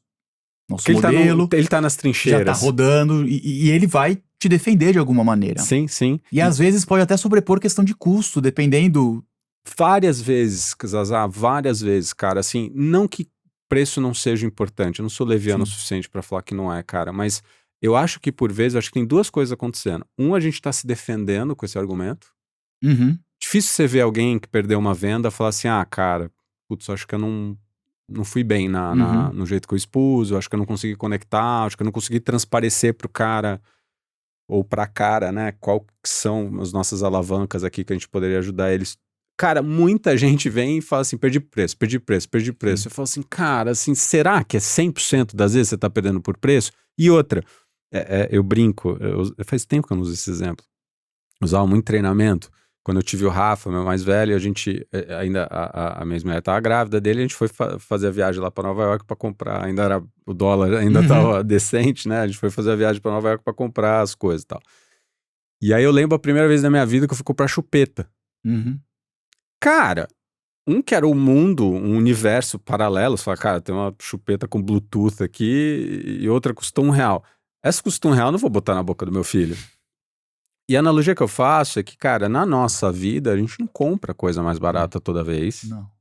modelo. Ele tá nas trincheiras. Já tá rodando, e ele vai te defender de alguma maneira. Sim, sim. E às vezes pode até sobrepor questão de custo, dependendo... Várias vezes, Zazá, várias vezes, cara, assim, não que preço não seja importante, eu não sou leviano o suficiente pra falar que não é, cara, mas eu acho que por vezes, acho que tem duas coisas acontecendo. A gente tá se defendendo com esse argumento. Difícil você ver alguém que perdeu uma venda falar assim, cara, putz, acho que eu não fui bem no jeito que eu expus, eu acho que eu não consegui conectar, acho que eu não consegui transparecer pro cara ou pra cara, né, qual que são as nossas alavancas aqui que a gente poderia ajudar eles. Cara, muita gente vem e fala assim, perdi preço. Eu falo assim, cara, assim, será que é 100% das vezes você tá perdendo por preço? E outra, eu brinco, faz tempo que eu não uso esse exemplo. Usava muito treinamento. Quando eu tive o Rafa, meu mais velho, a gente, ainda, a minha mulher tava grávida dele, a gente foi fazer a viagem lá pra Nova York pra comprar, ainda era, o dólar ainda tava decente, né? A gente foi fazer a viagem pra Nova York pra comprar as coisas e tal. E aí eu lembro a primeira vez da minha vida que eu fui comprar chupeta. Cara, que era o mundo, um universo paralelo. Você fala, cara, tem uma chupeta com Bluetooth aqui e outra custa R$1. Essa custa R$1, eu não vou botar na boca do meu filho. E a analogia que eu faço é que, cara, na nossa vida, a gente não compra coisa mais barata toda vez. Não.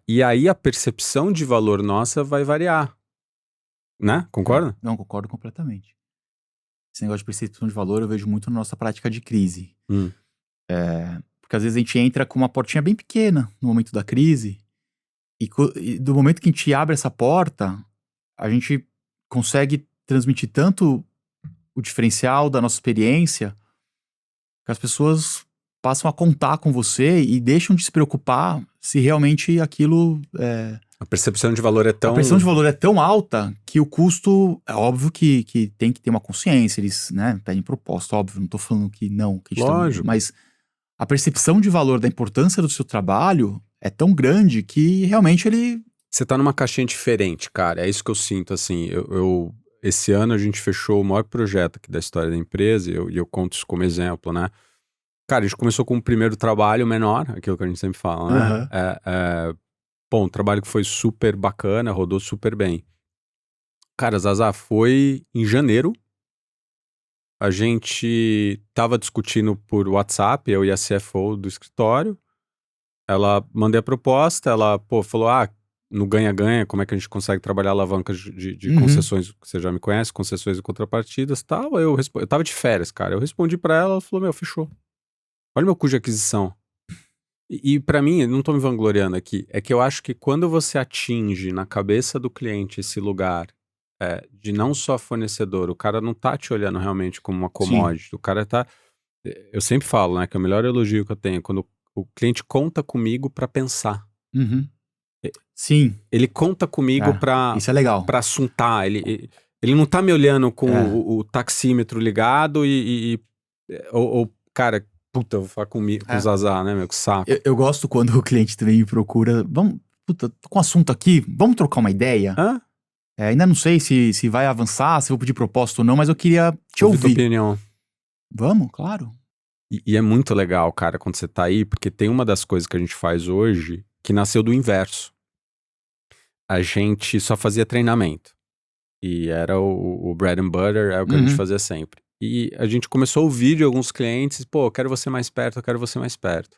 E aí a percepção de valor nossa vai variar. Né? Concorda? Não, concordo completamente. Esse negócio de percepção de valor eu vejo muito na nossa prática de crise. Porque às vezes a gente entra com uma portinha bem pequena no momento da crise, e do momento que a gente abre essa porta, a gente consegue transmitir tanto o diferencial da nossa experiência, que as pessoas passam a contar com você e deixam de se preocupar se realmente aquilo... A percepção de valor é tão... A percepção de valor é tão alta que o custo... É óbvio que tem que ter uma consciência, eles, né, pedem proposta, óbvio, não tô falando que não. Que a gente Lógico. Mas... A percepção de valor da importância do seu trabalho é tão grande que realmente ele... Você tá numa caixinha diferente, cara. É isso que eu sinto, assim. Esse ano a gente fechou o maior projeto aqui da história da empresa, e eu conto isso como exemplo, né? Cara, a gente começou com um primeiro trabalho menor, aquilo que a gente sempre fala, né? Um trabalho que foi super bacana, rodou super bem. Cara, Zazá, foi em janeiro. A gente tava discutindo por WhatsApp, eu e a CFO do escritório. Ela mandei a proposta, ela falou, no ganha-ganha, como é que a gente consegue trabalhar alavancas de concessões, que você já me conhece, concessões e contrapartidas e tal. Eu tava de férias, cara. Eu respondi pra ela falou, fechou. Olha meu custo de aquisição. E pra mim, eu não tô me vangloriando aqui, é que eu acho que quando você atinge na cabeça do cliente esse lugar de não só fornecedor, o cara não tá te olhando realmente como uma commodity, o cara tá... Eu sempre falo, né, que é o melhor elogio que eu tenho, quando o cliente conta comigo pra pensar. Sim. Ele conta comigo isso é legal. Pra assuntar, ele não tá me olhando com o taxímetro ligado ou cara, puta, eu vou falar com o Zazá, né, meu, que saco. Eu gosto quando o cliente também me procura, tô com um assunto aqui, vamos trocar uma ideia? Ainda não sei se vai avançar, se vou pedir proposta ou não, mas eu queria te Ouvi tua ouvir. opinião. Vamos, claro. E é muito legal, cara, quando você tá aí, porque tem uma das coisas que a gente faz hoje que nasceu do inverso. A gente só fazia treinamento. E era o bread and butter, é o que a gente fazia sempre. E a gente começou a ouvir de alguns clientes, pô, eu quero você mais perto, eu quero você mais perto.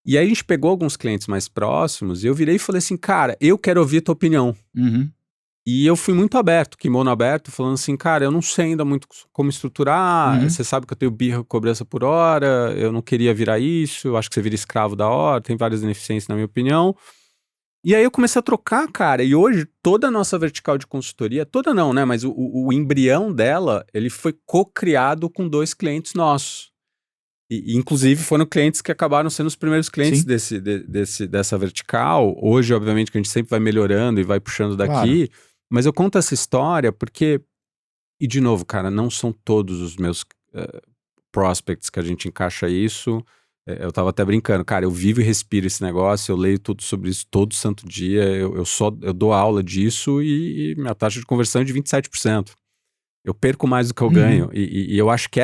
E aí a gente pegou alguns clientes mais próximos e eu virei e falei assim, cara, eu quero ouvir a tua opinião. E eu fui muito aberto, kimono aberto, falando assim, cara, eu não sei ainda muito como estruturar, você sabe que eu tenho birra cobrança por hora, eu não queria virar isso, eu acho que você vira escravo da hora, tem várias ineficiências na minha opinião. E aí eu comecei a trocar, cara, e hoje toda a nossa vertical de consultoria, toda não, né, mas o embrião dela, ele foi co-criado com 2 clientes nossos. E inclusive foram clientes que acabaram sendo os primeiros clientes dessa vertical. Hoje, obviamente, que a gente sempre vai melhorando e vai puxando daqui, mas eu conto essa história porque, e de novo, cara, não são todos os meus prospects que a gente encaixa isso. Eu tava até brincando, cara, eu vivo e respiro esse negócio, eu leio tudo sobre isso todo santo dia, eu dou aula disso e minha taxa de conversão é de 27%. Eu perco mais do que eu ganho. E eu acho que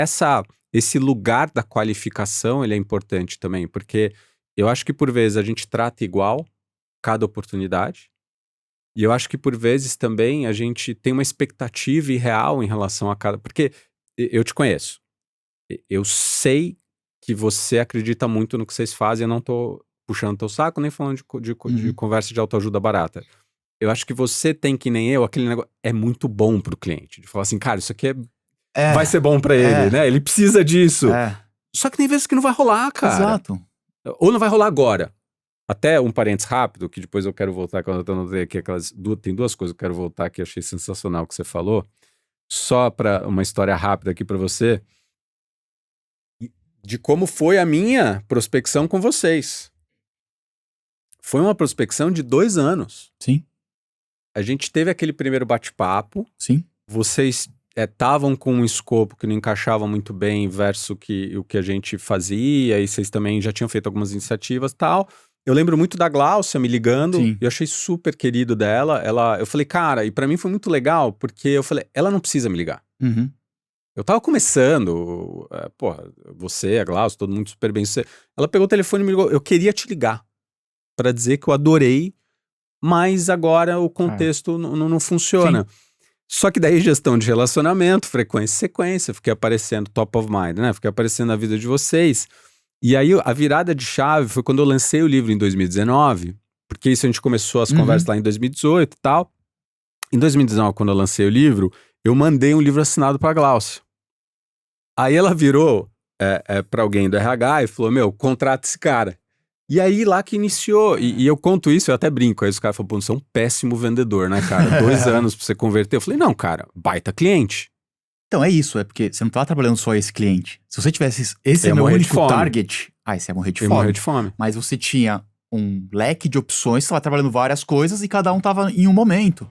esse lugar da qualificação, ele é importante também, porque eu acho que por vezes a gente trata igual cada oportunidade, e eu acho que por vezes também a gente tem uma expectativa irreal em relação a cada... Porque eu te conheço, eu sei que você acredita muito no que vocês fazem, eu não tô puxando teu saco, nem falando de conversa de autoajuda barata. Eu acho que você tem, que nem eu, aquele negócio é muito bom pro cliente, de falar assim, cara, isso aqui vai ser bom pra ele, né? Ele precisa disso. Só que tem vezes que não vai rolar, cara. Exato. Ou não vai rolar agora. Até um parênteses rápido, que depois eu quero voltar, quando eu notei aqui tem 2 coisas que eu quero voltar que eu achei sensacional que você falou. Só pra uma história rápida aqui pra você, de como foi a minha prospecção com vocês. Foi uma prospecção de 2 anos. Sim. A gente teve aquele primeiro bate-papo. Sim. Vocês estavam com um escopo que não encaixava muito bem versus o que a gente fazia, e vocês também já tinham feito algumas iniciativas e tal. Eu lembro muito da Gláucia me ligando, e eu achei super querido dela. Eu falei, cara, e pra mim foi muito legal, porque eu falei, ela não precisa me ligar. Eu tava começando, você, a Gláucia, todo mundo super bem. Ela pegou o telefone e me ligou, eu queria te ligar pra dizer que eu adorei, mas agora o contexto não funciona. Sim. Só que daí gestão de relacionamento, frequência e sequência, fiquei aparecendo top of mind, né? Fiquei aparecendo na vida de vocês. E aí a virada de chave foi quando eu lancei o livro em 2019, porque isso a gente começou as conversas lá em 2018 e tal. Em 2019, quando eu lancei o livro, eu mandei um livro assinado pra Gláucia. Aí ela virou pra alguém do RH e falou, meu, contrata esse cara. E aí lá que iniciou, e eu conto isso, eu até brinco, aí os caras falam, pô, você é um péssimo vendedor, né, cara? 2 anos pra você converter. Eu falei, não, cara, baita cliente. Então é isso, é porque você não tá trabalhando só esse cliente. Se você tivesse, esse é meu único target, você ia morrer de fome. Morrer de fome. Mas você tinha um leque de opções, você tava trabalhando várias coisas e cada um tava em um momento.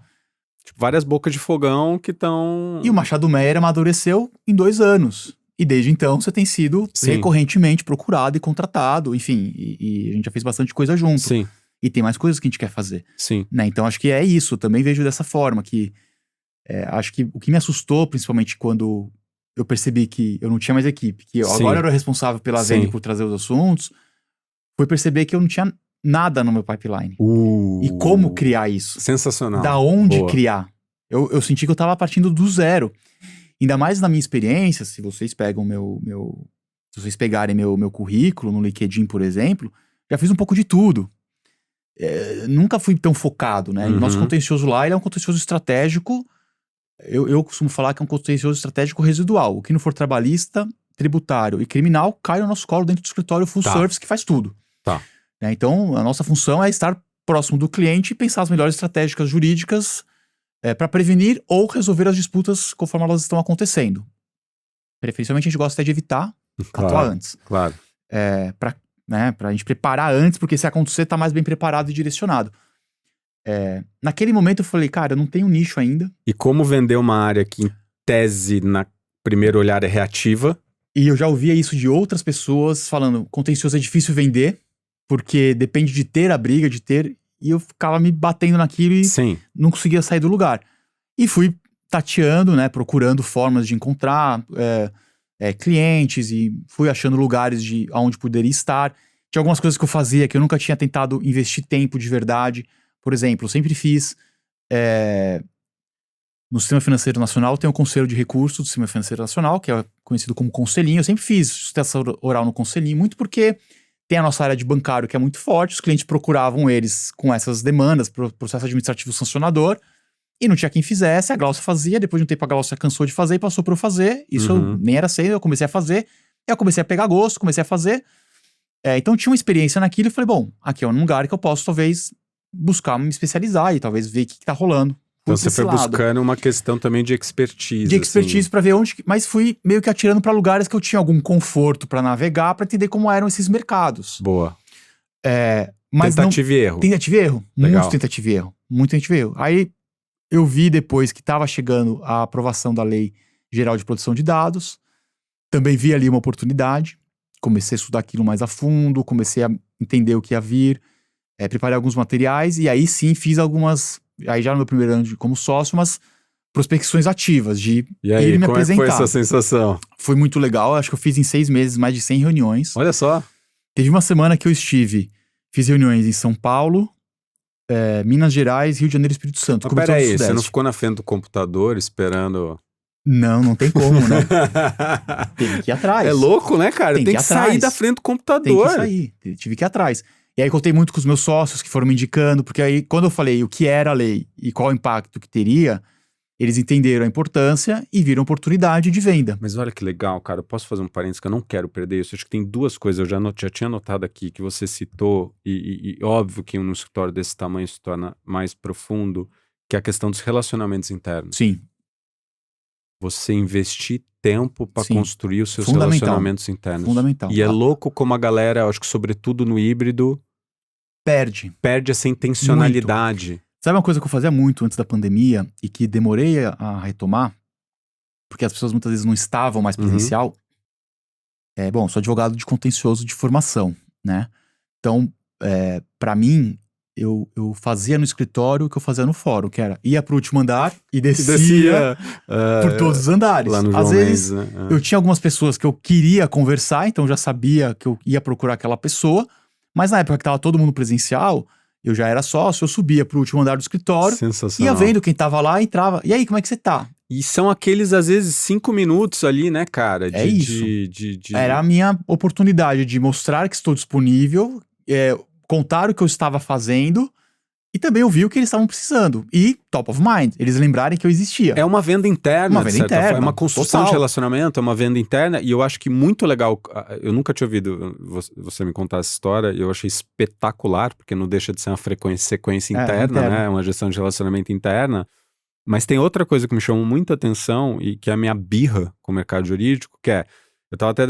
Tipo, várias bocas de fogão que estão... E o Machado Meyer amadureceu em 2 anos. E desde então você tem sido recorrentemente procurado e contratado, enfim, e a gente já fez bastante coisa junto. Sim. E tem mais coisas que a gente quer fazer. Sim. Né? Então acho que é isso, também vejo dessa forma, que acho que o que me assustou, principalmente quando eu percebi que eu não tinha mais equipe, que agora eu era responsável pela venda e por trazer os assuntos, foi perceber que eu não tinha nada no meu pipeline. E como criar isso? Sensacional. Da onde criar? Eu senti que eu tava partindo do zero. Ainda mais na minha experiência, se vocês pegam se vocês pegarem meu currículo no LinkedIn, por exemplo, já fiz um pouco de tudo. Nunca fui tão focado, né? O nosso contencioso lá, ele é um contencioso estratégico. Eu costumo falar que é um contencioso estratégico residual. O que não for trabalhista, tributário e criminal, cai no nosso colo dentro do escritório full service que faz tudo. Né? Então, a nossa função é estar próximo do cliente e pensar as melhores estratégias jurídicas para prevenir ou resolver as disputas conforme elas estão acontecendo. Preferencialmente a gente gosta até de evitar atuar antes. Claro. Pra gente preparar antes, porque se acontecer tá mais bem preparado e direcionado. Naquele momento eu falei, cara, eu não tenho nicho ainda. E como vender uma área que em tese, na primeiro olhar, é reativa? E eu já ouvia isso de outras pessoas falando, contencioso é difícil vender, porque depende de ter a briga, e eu ficava me batendo naquilo e não conseguia sair do lugar. E fui tateando, né, procurando formas de encontrar clientes e fui achando lugares onde poderia estar. Tinha algumas coisas que eu fazia que eu nunca tinha tentado investir tempo de verdade. Por exemplo, eu sempre fiz... no Sistema Financeiro Nacional tem o Conselho de Recursos do Sistema Financeiro Nacional, que é conhecido como Conselhinho. Eu sempre fiz sustentação oral no Conselhinho, muito porque tem a nossa área de bancário que é muito forte, os clientes procuravam eles com essas demandas, processo administrativo sancionador, e não tinha quem fizesse, a Glaucia fazia, depois de um tempo a Glaucia cansou de fazer e passou para eu fazer. Isso eu nem era sei, eu comecei a fazer, eu comecei a pegar gosto, comecei a fazer. Então tinha uma experiência naquilo e falei, bom, aqui é um lugar que eu posso talvez buscar me especializar e talvez ver o que tá rolando. Então você foi buscando uma questão também de expertise. De expertise assim, pra ver onde... Mas fui meio que atirando pra lugares que eu tinha algum conforto pra navegar, pra entender como eram esses mercados. Boa. Mas tentativa e erro. Tentativa e erro. Legal. Muito tentativa e erro. Muito tentativa e erro. Aí eu vi depois que estava chegando a aprovação da Lei Geral de Proteção de Dados. Também vi ali uma oportunidade. Comecei a estudar aquilo mais a fundo, comecei a entender o que ia vir. Preparei alguns materiais e aí sim fiz algumas... Aí já no meu primeiro ano como sócio, mas prospecções ativas de e aí, ir me como apresentar. É que foi essa sensação? Foi muito legal, acho que eu fiz em 6 meses mais de 100 reuniões. Olha só. Teve uma semana que eu fiz reuniões em São Paulo, Minas Gerais, Rio de Janeiro e Espírito Santo. Mas peraí, você não ficou na frente do computador esperando... Não tem como, né? Teve que ir atrás. É louco, né, cara? Tem que sair da frente do computador. Tem que sair, tive que ir atrás. E aí contei muito com os meus sócios que foram me indicando, porque aí quando eu falei o que era a lei e qual o impacto que teria, eles entenderam a importância e viram oportunidade de venda. Mas olha que legal, cara, eu posso fazer um parênteses que eu não quero perder isso. Acho que tem 2 coisas, eu já tinha notado aqui, que você citou, e óbvio que um escritório desse tamanho se torna mais profundo, que é a questão dos relacionamentos internos. Sim. Você investir tempo para construir os seus Fundamental. Relacionamentos internos. Fundamental. E é louco como a galera, eu acho que sobretudo no híbrido, perde essa intencionalidade. Muito. Sabe uma coisa que eu fazia muito antes da pandemia e que demorei a retomar? Porque as pessoas muitas vezes não estavam mais presencial. Bom, sou advogado de contencioso de formação, né? Então, para mim, eu fazia no escritório o que eu fazia no fórum, que era ia pro último andar e descia por todos os andares. Lá no Às vezes, né? eu tinha algumas pessoas que eu queria conversar, então eu já sabia que eu ia procurar aquela pessoa, mas na época que tava todo mundo presencial, eu já era sócio, eu subia pro último andar do escritório, ia vendo quem tava lá, entrava, e aí, como é que você tá? E são aqueles, às vezes, 5 minutos ali, né, cara? Isso. Era a minha oportunidade de mostrar que estou disponível, contar o que eu estava fazendo e também ouvir o que eles estavam precisando. E top of mind, eles lembrarem que eu existia. É uma venda interna, uma venda interna, forma. É uma construção total. de relacionamento, é uma venda interna. E eu acho que muito legal, eu nunca tinha ouvido você me contar essa história, e eu achei espetacular, porque não deixa de ser uma sequência interna, né? Uma gestão de relacionamento interna. Mas tem outra coisa que me chamou muita atenção e que é a minha birra com o mercado jurídico, que é, eu tava até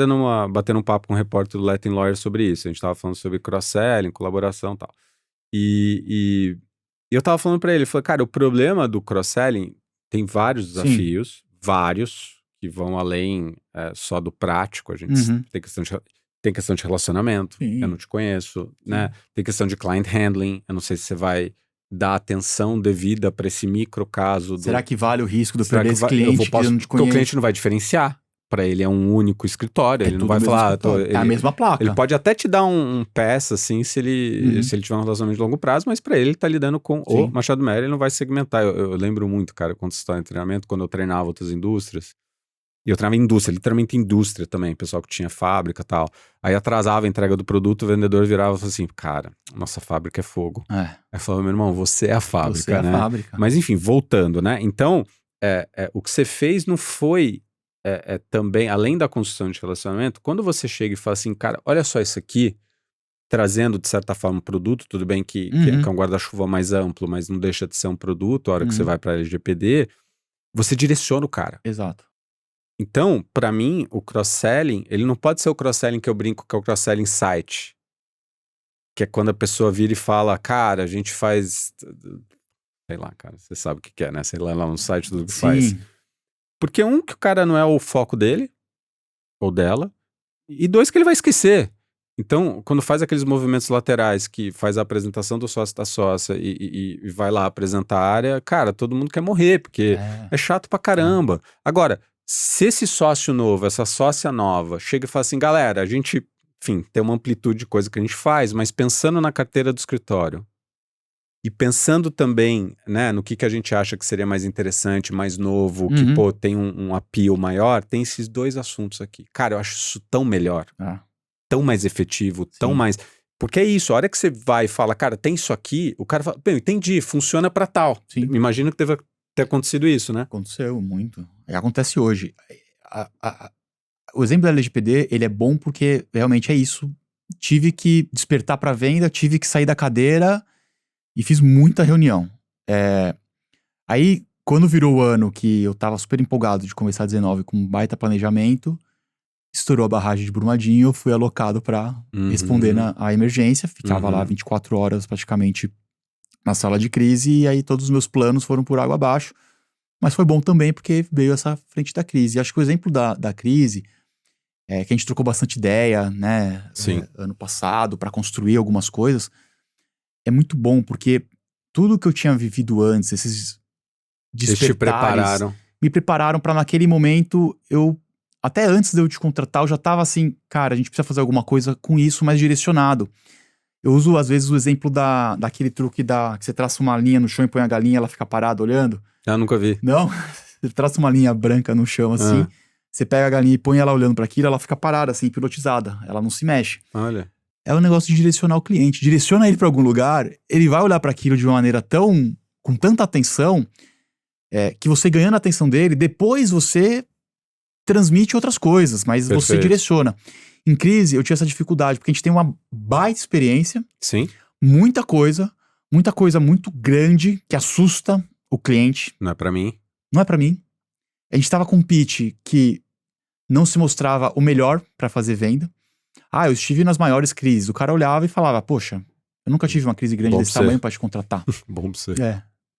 batendo um papo com um repórter do Latin Lawyer sobre isso, a gente tava falando sobre cross-selling, colaboração e tal. E eu tava falando pra ele, falei, cara, o problema do cross-selling tem vários desafios, vários, que vão além só do prático, a gente tem questão de relacionamento, eu não te conheço, né? Tem questão de client handling, eu não sei se você vai dar atenção devida para esse micro caso. Será que vale o risco de eu perder esse cliente que eu não te conheço? Porque o cliente não vai diferenciar. Para ele é um único escritório, ele não vai falar... É a mesma placa. Ele pode até te dar um pass, assim, se ele tiver um relacionamento de longo prazo, mas para ele tá lidando com o Machado Mery, ele não vai segmentar. Eu lembro muito, cara, quando você está em treinamento, quando eu treinava outras indústrias, e eu treinava indústria, literalmente indústria também, pessoal que tinha fábrica e tal. Aí atrasava a entrega do produto, o vendedor virava e falava assim, cara, nossa fábrica é fogo. Aí eu falava, meu irmão, você é a fábrica, você é a fábrica. Mas enfim, voltando, né? Então, o que você fez não foi também, além da construção de relacionamento, quando você chega e fala assim, cara, olha só isso aqui, trazendo de certa forma um produto, tudo bem que é um guarda-chuva mais amplo, mas não deixa de ser um produto, a hora que você vai para LGPD, você direciona o cara. Exato. Então, para mim, o cross-selling, ele não pode ser o cross-selling que eu brinco, que é o cross-selling site. Que é quando a pessoa vira e fala, cara, a gente faz... Sei lá, cara, você sabe o que é, né? Sei lá no site tudo que faz. Porque que o cara não é o foco dele, ou dela, e 2, que ele vai esquecer. Então, quando faz aqueles movimentos laterais, que faz a apresentação do sócio da sócia e vai lá apresentar a área, cara, todo mundo quer morrer, porque é chato pra caramba. Agora, se esse sócio novo, essa sócia nova, chega e fala assim, galera, a gente, enfim, tem uma amplitude de coisa que a gente faz, mas pensando na carteira do escritório, e pensando também, né, no que a gente acha que seria mais interessante, mais novo, que, pô, tem um appeal maior, tem esses 2 assuntos aqui. Cara, eu acho isso tão melhor. Tão mais efetivo, tão mais... Porque é isso, a hora que você vai e fala, cara, tem isso aqui, o cara fala, bem, entendi, funciona pra tal. Imagino que deve ter acontecido isso, né? Aconteceu muito. Acontece hoje. O exemplo da LGPD, ele é bom porque realmente é isso. Tive que despertar pra venda, tive que sair da cadeira e fiz muita reunião. Aí, quando virou o ano que eu tava super empolgado de começar 19 com um baita planejamento, estourou a barragem de Brumadinho, eu fui alocado pra responder à emergência, ficava lá 24 horas praticamente na sala de crise, e aí todos os meus planos foram por água abaixo, mas foi bom também porque veio essa frente da crise. E acho que o exemplo da crise, que a gente trocou bastante ideia, né, ano passado, pra construir algumas coisas, é muito bom, porque tudo que eu tinha vivido antes, esses despertares, me prepararam pra naquele momento até antes de eu te contratar, eu já tava assim, cara, a gente precisa fazer alguma coisa com isso mais direcionado. Eu uso, às vezes, o exemplo daquele truque que você traça uma linha no chão e põe a galinha, ela fica parada olhando. Eu nunca vi. Não? Você traça uma linha branca no chão, assim, você pega a galinha e põe ela olhando para aquilo, ela fica parada, assim, hipnotizada. Ela não se mexe. Olha. É um negócio de direcionar o cliente. Direciona ele para algum lugar, ele vai olhar para aquilo de uma maneira com tanta atenção, que você ganhando a atenção dele, depois você transmite outras coisas, mas você direciona. Em crise, eu tinha essa dificuldade, porque a gente tem uma baita experiência. Sim. Muita coisa muito grande que assusta o cliente. Não é pra mim. Não é pra mim. A gente tava com um pitch que não se mostrava o melhor pra fazer venda. Eu estive nas maiores crises. O cara olhava e falava, poxa, eu nunca tive uma crise grande desse tamanho pra te contratar. Bom pra você.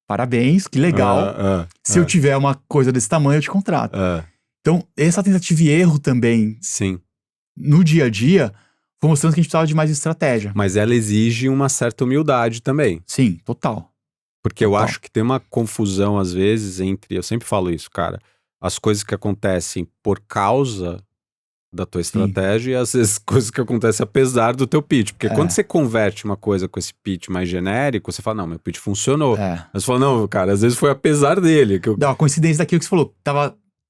Parabéns, que legal. Se eu tiver uma coisa desse tamanho, eu te contrato. Então, essa tentativa e erro também, no dia a dia, foi mostrando que a gente precisava de mais estratégia. Mas ela exige uma certa humildade também. Sim, total. Porque eu acho que tem uma confusão, às vezes, eu sempre falo isso, cara, as coisas que acontecem por causa da tua estratégia e às vezes coisas que acontecem apesar do teu pitch. Porque quando você converte uma coisa com esse pitch mais genérico, você fala, não, meu pitch funcionou. Mas você fala, não, cara, às vezes foi apesar dele. Dá uma coincidência daquilo que você falou.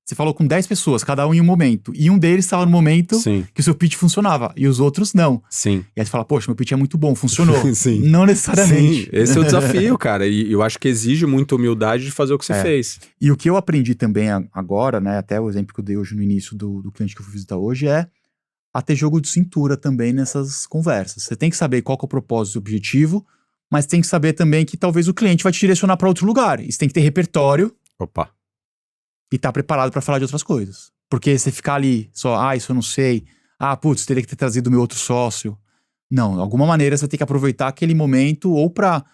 Você falou com 10 pessoas, cada um em um momento. E um deles estava no momento que o seu pitch funcionava. E os outros não. E aí você fala, poxa, meu pitch é muito bom, funcionou. Não necessariamente. Esse é o desafio, cara. E eu acho que exige muita humildade de fazer o que você fez. E o que eu aprendi também agora, né, até o exemplo que eu dei hoje no início do cliente que eu fui visitar hoje, é a ter jogo de cintura também nessas conversas. Você tem que saber qual que é o propósito e o objetivo, mas tem que saber também que talvez o cliente vai te direcionar para outro lugar. E você tem que ter repertório. E tá preparado pra falar de outras coisas. Porque você ficar ali só, isso eu não sei. Putz, teria que ter trazido o meu outro sócio. Não, de alguma maneira você vai ter que aproveitar aquele momento ou pra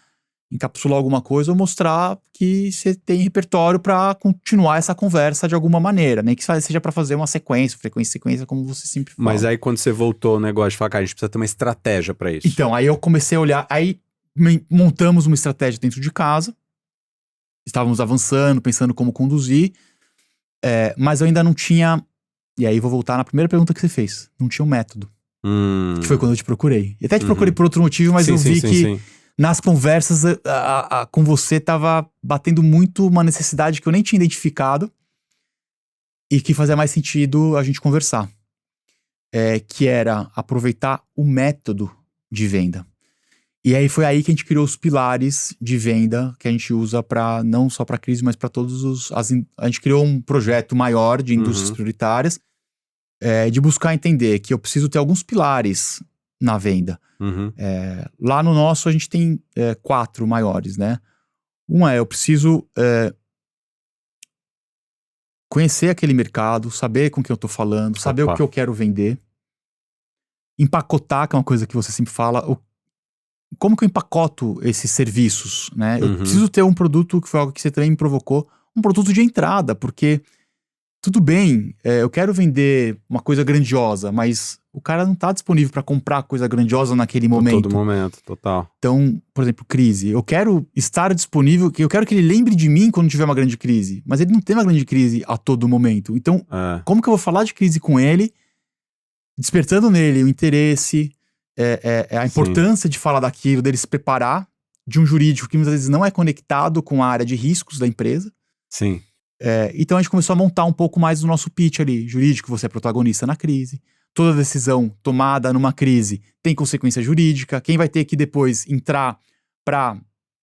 encapsular alguma coisa ou mostrar que você tem repertório pra continuar essa conversa de alguma maneira. Nem que seja pra fazer uma sequência, sequência, como você sempre fala. Mas aí quando você voltou o negócio de falar, cara, a gente precisa ter uma estratégia pra isso. Então, aí eu comecei a olhar, aí montamos uma estratégia dentro de casa. Estávamos avançando, pensando como conduzir. Mas eu ainda não tinha. E aí vou voltar na primeira pergunta que você fez. Não tinha um método. Que foi quando eu te procurei. E até te procurei por outro motivo, mas eu vi que nas conversas com você tava batendo muito uma necessidade que eu nem tinha identificado e que fazia mais sentido a gente conversar. Que era aproveitar o método de venda. E aí foi aí que a gente criou os pilares de venda que a gente usa para não só para crise, mas para todos a gente criou um projeto maior de indústrias prioritárias, de buscar entender que eu preciso ter alguns pilares na venda. Lá no nosso a gente tem 4 maiores, né? Uma eu preciso conhecer aquele mercado, saber com quem eu tô falando, saber o que eu quero vender, empacotar, que é uma coisa que você sempre fala, como que eu empacoto esses serviços, né? Eu preciso ter um produto, que foi algo que você também me provocou, um produto de entrada, porque tudo bem, eu quero vender uma coisa grandiosa, mas o cara não tá disponível para comprar coisa grandiosa naquele momento. Todo momento, total. Então, por exemplo, crise. Eu quero estar disponível, eu quero que ele lembre de mim quando tiver uma grande crise. Mas ele não tem uma grande crise a todo momento. Então, como que eu vou falar de crise com ele, despertando nele o interesse, a importância de falar daquilo, dele se preparar, de um jurídico que muitas vezes não é conectado com a área de riscos da empresa. Sim. Então a gente começou a montar um pouco mais o nosso pitch ali. Jurídico, você é protagonista na crise. Toda decisão tomada numa crise tem consequência jurídica. Quem vai ter que depois entrar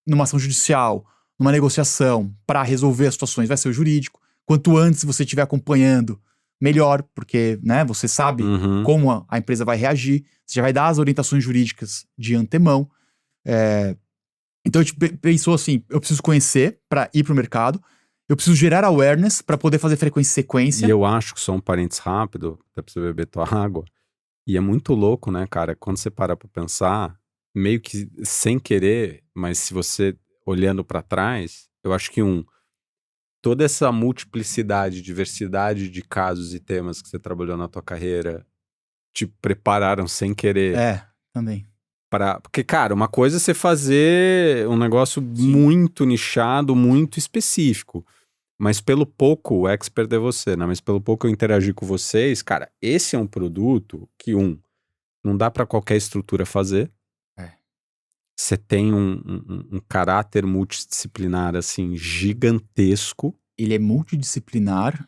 numa ação judicial, numa negociação, para resolver as situações vai ser o jurídico. Quanto antes você estiver acompanhando, melhor, porque né, você sabe como a empresa vai reagir. Você já vai dar as orientações jurídicas de antemão. Então a gente pensou assim, eu preciso conhecer para ir para o mercado. Eu preciso gerar awareness para poder fazer frequência e sequência. E eu acho que só um parênteses rápido, até pra você beber tua água. E é muito louco, né, cara? Quando você para pra pensar, meio que sem querer, mas se você olhando pra trás, eu acho que toda essa multiplicidade, diversidade de casos e temas que você trabalhou na tua carreira te prepararam sem querer. Também. Porque, cara, uma coisa é você fazer um negócio muito nichado, muito específico. Mas pelo pouco, o expert é você, né? Mas pelo pouco eu interagi com vocês, cara, esse é um produto que, não dá pra qualquer estrutura fazer. Você tem um caráter multidisciplinar, assim, gigantesco. Ele é multidisciplinar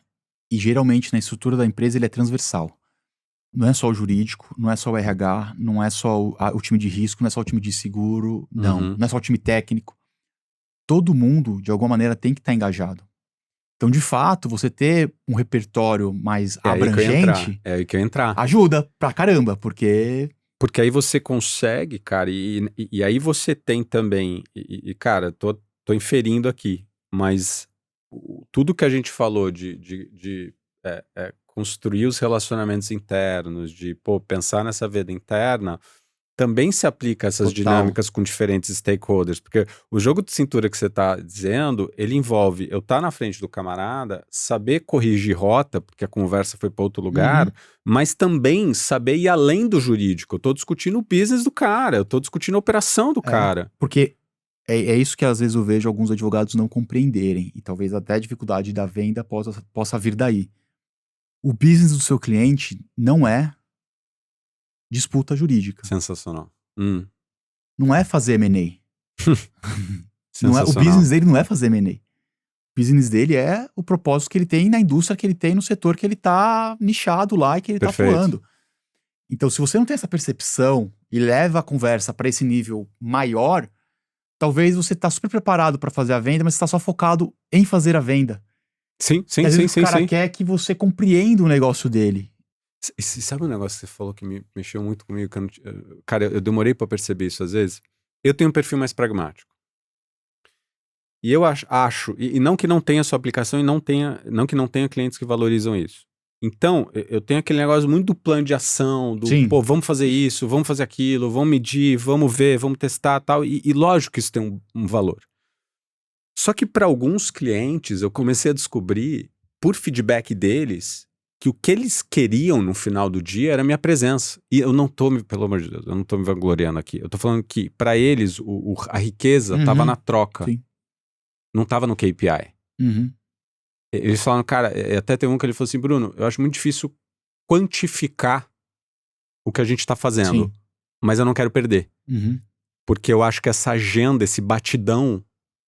e geralmente na estrutura da empresa ele é transversal. Não é só o jurídico, não é só o RH, não é só o time de risco, não é só o time de seguro, não é só o time técnico. Todo mundo, de alguma maneira, tem que estar engajado. Então, de fato, você ter um repertório mais abrangente é aí que eu entrar. Ajuda pra caramba, porque aí você consegue, cara, e aí você tem também, cara, tô inferindo aqui, mas tudo que a gente falou de construir os relacionamentos internos, de pensar nessa vida interna, também se aplica a essas dinâmicas com diferentes stakeholders, porque o jogo de cintura que você tá dizendo, ele envolve eu estar na frente do camarada, saber corrigir rota, porque a conversa foi para outro lugar, mas também saber ir além do jurídico. Eu tô discutindo o business do cara, eu tô discutindo a operação do cara. Porque é isso que às vezes eu vejo alguns advogados não compreenderem, e talvez até a dificuldade da venda possa vir daí. O business do seu cliente não é disputa jurídica. Sensacional. Não é fazer M&A. O business dele não é fazer M&A. O business dele é o propósito que ele tem na indústria que ele tem, no setor que ele tá nichado lá e que ele tá atuando. Então, se você não tem essa percepção e leva a conversa para esse nível maior, talvez você tá super preparado para fazer a venda, mas você tá só focado em fazer a venda. Sim. Às vezes o cara quer que você compreenda o negócio dele. Sabe um negócio que você falou que me mexeu muito comigo? Cara, eu demorei pra perceber isso às vezes. Eu tenho um perfil mais pragmático. E eu acho, e não que não tenha sua aplicação e não que não tenha clientes que valorizam isso. Então, eu tenho aquele negócio muito do plano de ação, vamos fazer isso, vamos fazer aquilo, vamos medir, vamos ver, vamos testar tal. E lógico que isso tem um valor. Só que para alguns clientes, eu comecei a descobrir, por feedback deles, que o que eles queriam no final do dia era a minha presença. E eu não tô, pelo amor de Deus, eu não tô me vangloriando aqui. Eu tô falando que, pra eles, a riqueza tava na troca. Sim. Não tava no KPI. Eles falaram, cara, até tem um que ele falou assim, Bruno, eu acho muito difícil quantificar o que a gente tá fazendo. Mas eu não quero perder. Porque eu acho que essa agenda, esse batidão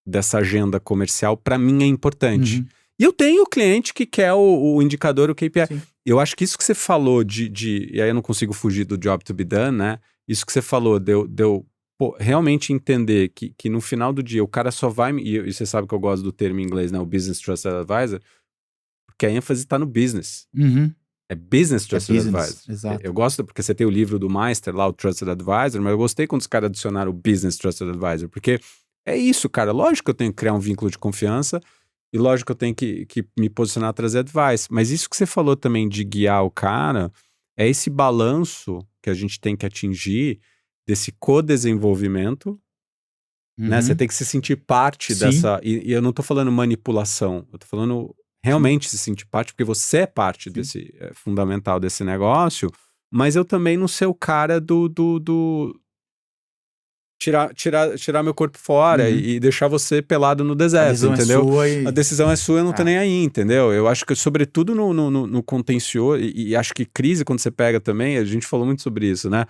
dessa agenda comercial, pra mim é importante. E eu tenho o cliente que quer o indicador, o KPI. Sim. Eu acho que isso que você falou e aí eu não consigo fugir do job to be done, né? Isso que você falou, deu realmente entender que no final do dia o cara só vai... E você sabe que eu gosto do termo em inglês, né? O Business Trusted Advisor. Porque a ênfase tá no business. É Business Trusted Advisor. Exato. Eu gosto porque você tem o livro do Meister lá, o Trusted Advisor, mas eu gostei quando os caras adicionaram o Business Trusted Advisor. Porque é isso, cara. Lógico que eu tenho que criar um vínculo de confiança. E lógico que eu tenho que me posicionar, trazer advice. Mas isso que você falou também de guiar o cara, é esse balanço que a gente tem que atingir desse co-desenvolvimento, né? Você tem que se sentir parte dessa... E eu não tô falando manipulação, eu tô falando realmente se sentir parte, porque você é parte desse fundamental desse negócio, mas eu também não ser o cara do tirar meu corpo fora e deixar você pelado no deserto, entendeu? A decisão é sua e... A decisão é sua, eu não tô nem aí, entendeu? Eu acho que, sobretudo no contencioso, e acho que crise, quando você pega também, a gente falou muito sobre isso, né?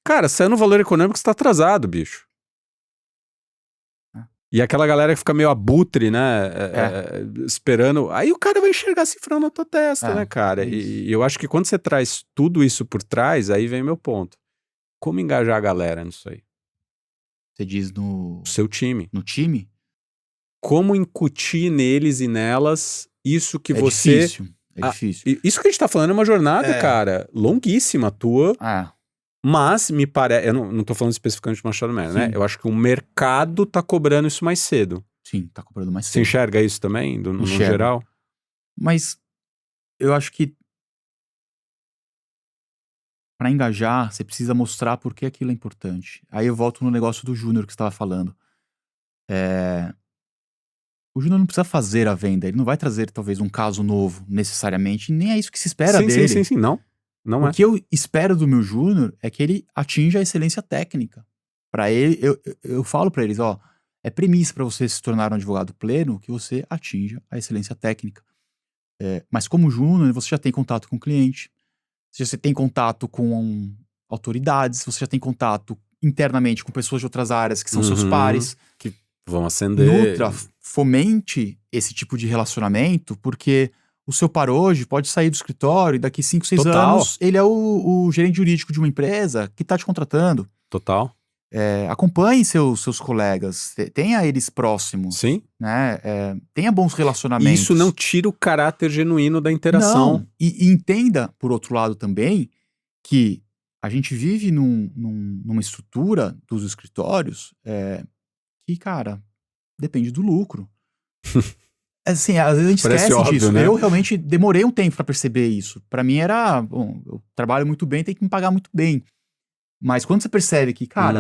Cara, saiu no valor econômico, você tá atrasado, bicho. E aquela galera que fica meio abutre, né? Esperando. Aí o cara vai enxergar cifrão na tua testa, né, cara? E eu acho que quando você traz tudo isso por trás, aí vem meu ponto. Como engajar a galera nisso aí? Você diz no... Seu time. No time? Como incutir neles e nelas isso que você... É difícil. Isso que a gente tá falando é uma jornada, cara, longuíssima tua. Mas me parece... Eu não tô falando especificamente de Machado Merer, né? Eu acho que o mercado tá cobrando isso mais cedo. Sim, tá cobrando mais cedo. Você enxerga isso também, no geral? Mas eu acho que para engajar, você precisa mostrar por que aquilo é importante. Aí eu volto no negócio do Júnior que você estava falando. O Júnior não precisa fazer a venda, ele não vai trazer talvez um caso novo, necessariamente, nem é isso que se espera dele. Sim, não é. O que eu espero do meu Júnior é que ele atinja a excelência técnica. Para ele, eu falo para eles, ó, é premissa para você se tornar um advogado pleno que você atinja a excelência técnica. Mas como Júnior, você já tem contato com o cliente, você tem contato com autoridades, você já tem contato internamente com pessoas de outras áreas que são seus pares. Que vão acender. Nutra, fomente esse tipo de relacionamento, porque o seu par hoje pode sair do escritório e daqui 5, 6 anos ele é o gerente jurídico de uma empresa que está te contratando. Total. Acompanhe seus colegas, tenha eles próximos. Sim. Né? Tenha bons relacionamentos. Isso não tira o caráter genuíno da interação. Não. E entenda, por outro lado também, que a gente vive numa estrutura dos escritórios que, cara, depende do lucro. Assim, às vezes a gente esquece óbvio, disso. né? Eu realmente demorei um tempo para perceber isso. Para mim era, bom, eu trabalho muito bem, tem que me pagar muito bem. Mas quando você percebe que, cara,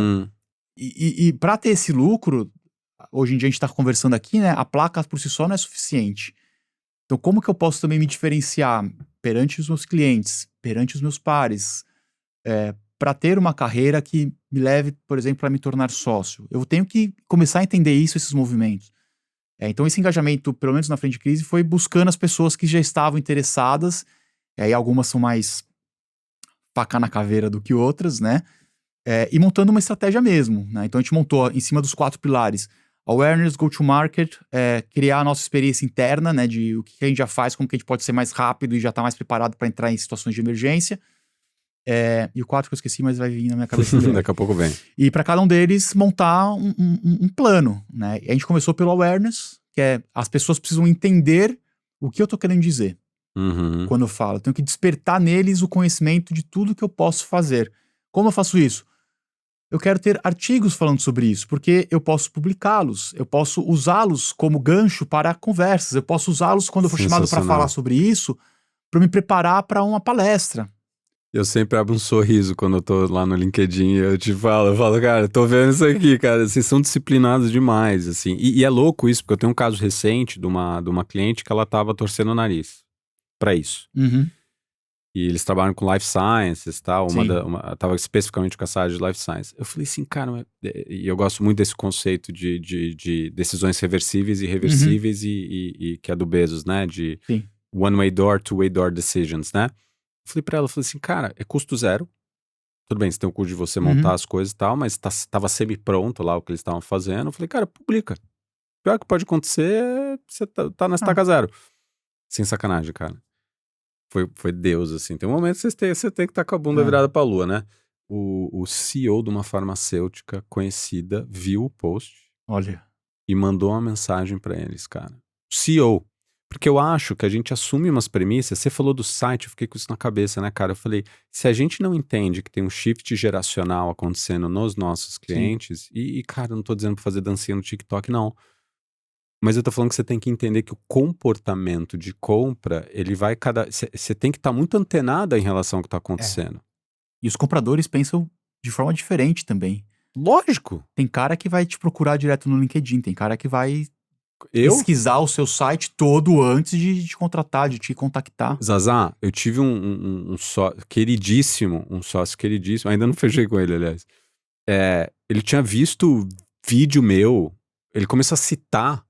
e para ter esse lucro, hoje em dia a gente tá conversando aqui, né? A placa por si só não é suficiente. Então, como que eu posso também me diferenciar perante os meus clientes, perante os meus pares, para ter uma carreira que me leve, por exemplo, a me tornar sócio? Eu tenho que começar a entender isso, esses movimentos. Então, esse engajamento, pelo menos na frente de crise, foi buscando as pessoas que já estavam interessadas. E aí, algumas são mais faca na caveira do que outras, né? E montando uma estratégia mesmo, né? Então a gente montou em cima dos 4 pilares: awareness, go-to-market, criar a nossa experiência interna, né? De o que a gente já faz, como que a gente pode ser mais rápido e já tá mais preparado para entrar em situações de emergência. E o 4 que eu esqueci, mas vai vir na minha cabeça. Daqui a pouco vem. E para cada um deles montar um plano, né? E a gente começou pelo awareness, que as pessoas precisam entender o que eu tô querendo dizer. Quando eu falo, eu tenho que despertar neles o conhecimento de tudo que eu posso fazer. Como eu faço isso? Eu quero ter artigos falando sobre isso, porque eu posso publicá-los, eu posso usá-los como gancho para conversas, eu posso usá-los quando eu for chamado para falar sobre isso, para me preparar para uma palestra. Eu sempre abro um sorriso quando eu tô lá no LinkedIn e eu falo, cara, tô vendo isso aqui, cara, vocês são disciplinados demais, assim. E é louco isso, porque eu tenho um caso recente de uma cliente que ela tava torcendo o nariz pra isso. E eles trabalham com life sciences, tá? Tava especificamente com essa área de life science. Eu falei assim, cara, e eu gosto muito desse conceito de decisões reversíveis e irreversíveis e que é do Bezos, né? De one-way door, two-way door decisions, né? Eu falei pra ela, assim, cara, é custo zero. Tudo bem, você tem o custo de você montar as coisas e tal, mas tava semi-pronto lá o que eles estavam fazendo. Eu falei, cara, publica. O pior que pode acontecer é você tá na estaca zero. Sem sacanagem, cara. Foi Deus, assim. Tem um momento que você tem que estar com a bunda virada pra lua, né? O CEO de uma farmacêutica conhecida viu o post. Olha. E mandou uma mensagem pra eles, cara. O CEO. Porque eu acho que a gente assume umas premissas. Você falou do site, eu fiquei com isso na cabeça, né, cara? Eu falei, se a gente não entende que tem um shift geracional acontecendo nos nossos clientes, e cara, eu não tô dizendo pra fazer dancinha no TikTok, não. Mas eu tô falando que você tem que entender que o comportamento de compra, ele vai você tem que estar muito antenada em relação ao que tá acontecendo. E os compradores pensam de forma diferente também. Lógico. Tem cara que vai te procurar direto no LinkedIn, tem cara que vai pesquisar o seu site todo antes de te contratar, de te contactar. Zazá, eu tive um sócio queridíssimo, ainda não fechei com ele, aliás. Ele tinha visto vídeo meu, ele começou a citar.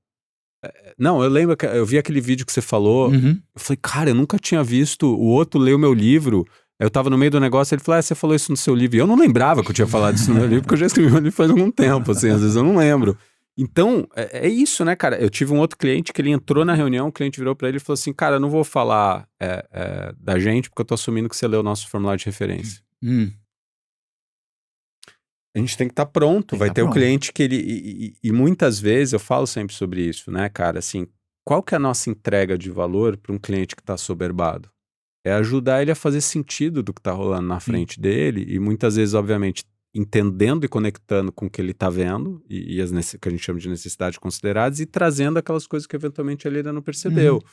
Não, eu lembro que eu vi aquele vídeo que você falou, eu falei, cara, eu nunca tinha visto o outro ler o meu livro. Eu tava no meio do negócio, ele falou, você falou isso no seu livro. E eu não lembrava que eu tinha falado isso no meu livro, porque eu já escrevi meu livro faz algum tempo, assim, às vezes eu não lembro. Então, é isso, né, cara? Eu tive um outro cliente que ele entrou na reunião, o cliente virou pra ele e falou assim, cara, eu não vou falar da gente, porque eu tô assumindo que você leu o nosso formulário de referência. A gente tem que estar pronto, vai ter o cliente que ele... E muitas vezes, eu falo sempre sobre isso, né, cara? Assim, qual que é a nossa entrega de valor para um cliente que tá assoberbado? É ajudar ele a fazer sentido do que tá rolando na frente dele e muitas vezes, obviamente, entendendo e conectando com o que ele tá vendo e as que a gente chama de necessidades consideradas e trazendo aquelas coisas que eventualmente ele ainda não percebeu.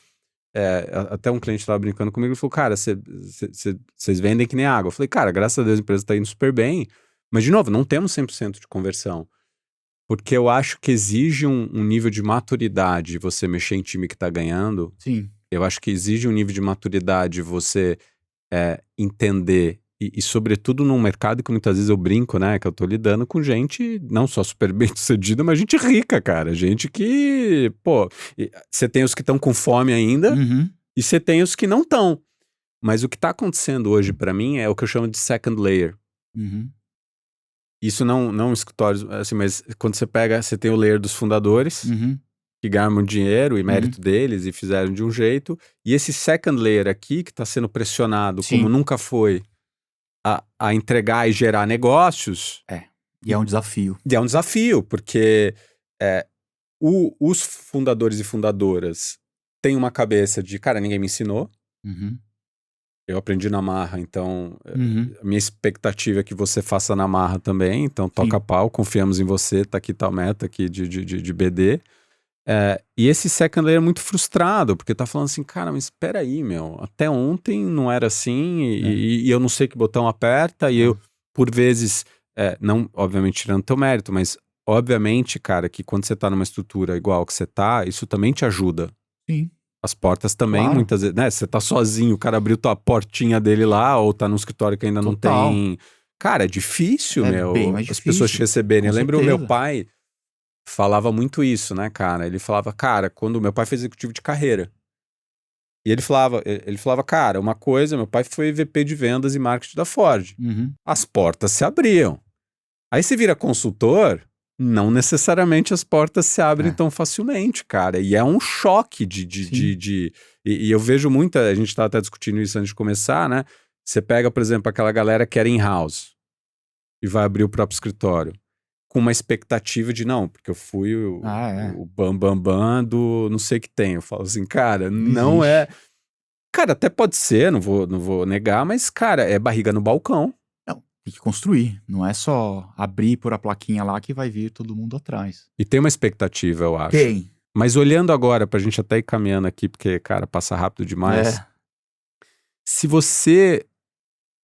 Até um cliente estava brincando comigo e falou, cara, vocês vendem que nem água. Eu falei, cara, graças a Deus a empresa tá indo super bem, mas de novo, não temos 100% de conversão. Porque eu acho que exige um nível de maturidade você mexer em time que tá ganhando. Sim. Eu acho que exige um nível de maturidade você entender, e sobretudo num mercado que muitas vezes eu brinco, né? Que eu tô lidando com gente não só super bem sucedida, mas gente rica, cara. Gente que, pô, você tem os que estão com fome ainda e você tem os que não estão. Mas o que tá acontecendo hoje pra mim é o que eu chamo de second layer. Isso não escritórios, assim, mas quando você pega, você tem o layer dos fundadores, que ganham dinheiro e mérito deles e fizeram de um jeito, e esse second layer aqui, que está sendo pressionado como nunca foi a entregar e gerar negócios. E é um desafio. E é um desafio, porque os fundadores e fundadoras têm uma cabeça de, cara, ninguém me ensinou. Eu aprendi na marra, então a minha expectativa é que você faça na marra também, então toca pau, confiamos em você, tá aqui tal meta aqui de BD. E esse second layer é muito frustrado, porque tá falando assim, cara, mas espera aí, meu, até ontem não era assim, e eu não sei que botão aperta, e eu, por vezes, não, obviamente, tirando teu mérito, mas obviamente, cara, que quando você tá numa estrutura igual que você tá, isso também te ajuda. Sim. As portas também, muitas vezes, né? Você tá sozinho, o cara abriu tua portinha dele lá, ou tá num escritório que ainda não tem. Cara, é difícil, meu. Bem mais as difícil, pessoas te receberem. Eu lembro o certeza. meu pai falava muito isso, né, cara? Ele falava, cara, quando meu pai foi executivo de carreira. E ele falava, cara, uma coisa, meu pai foi VP de vendas e marketing da Ford. As portas se abriam. Aí você vira consultor, não necessariamente as portas se abrem tão facilmente, cara. E é um choque E eu vejo muita... A gente tá até discutindo isso antes de começar, né? Você pega, por exemplo, aquela galera que era in-house e vai abrir o próprio escritório com uma expectativa de, não, porque eu fui o bam do não sei o que tem. Eu falo assim, cara, não é... Cara, até pode ser, não vou negar, mas, cara, é barriga no balcão. Tem que construir, não é só abrir e pôr a plaquinha lá que vai vir todo mundo atrás. E tem uma expectativa, eu acho. Tem. Mas olhando agora, pra gente até ir caminhando aqui, porque, cara, passa rápido demais. Se você,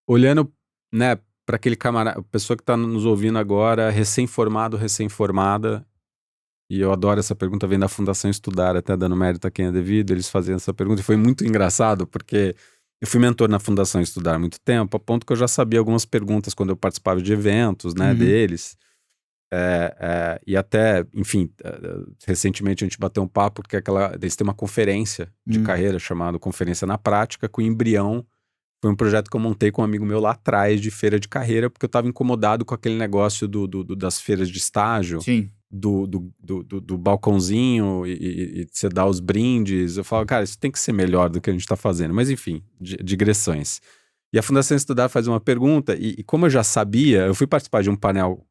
olhando, né, pra aquele camarada, a pessoa que tá nos ouvindo agora, recém-formado, recém-formada, e eu adoro essa pergunta, vem da Fundação Estudar, até dando mérito a quem é devido, eles fazendo essa pergunta, e foi muito engraçado, porque... Eu fui mentor na Fundação Estudar há muito tempo, a ponto que eu já sabia algumas perguntas quando eu participava de eventos, né, deles. E até, enfim, recentemente a gente bateu um papo, porque eles têm uma conferência de carreira chamada Conferência na Prática, com o Embrião. Foi um projeto que eu montei com um amigo meu lá atrás, de feira de carreira, porque eu estava incomodado com aquele negócio das feiras de estágio. Sim. Do balcãozinho e você dá os brindes. Eu falo, cara, isso tem que ser melhor do que a gente tá fazendo. Mas enfim, digressões. E a Fundação Estudar faz uma pergunta, e como eu já sabia, eu fui participar de um painel,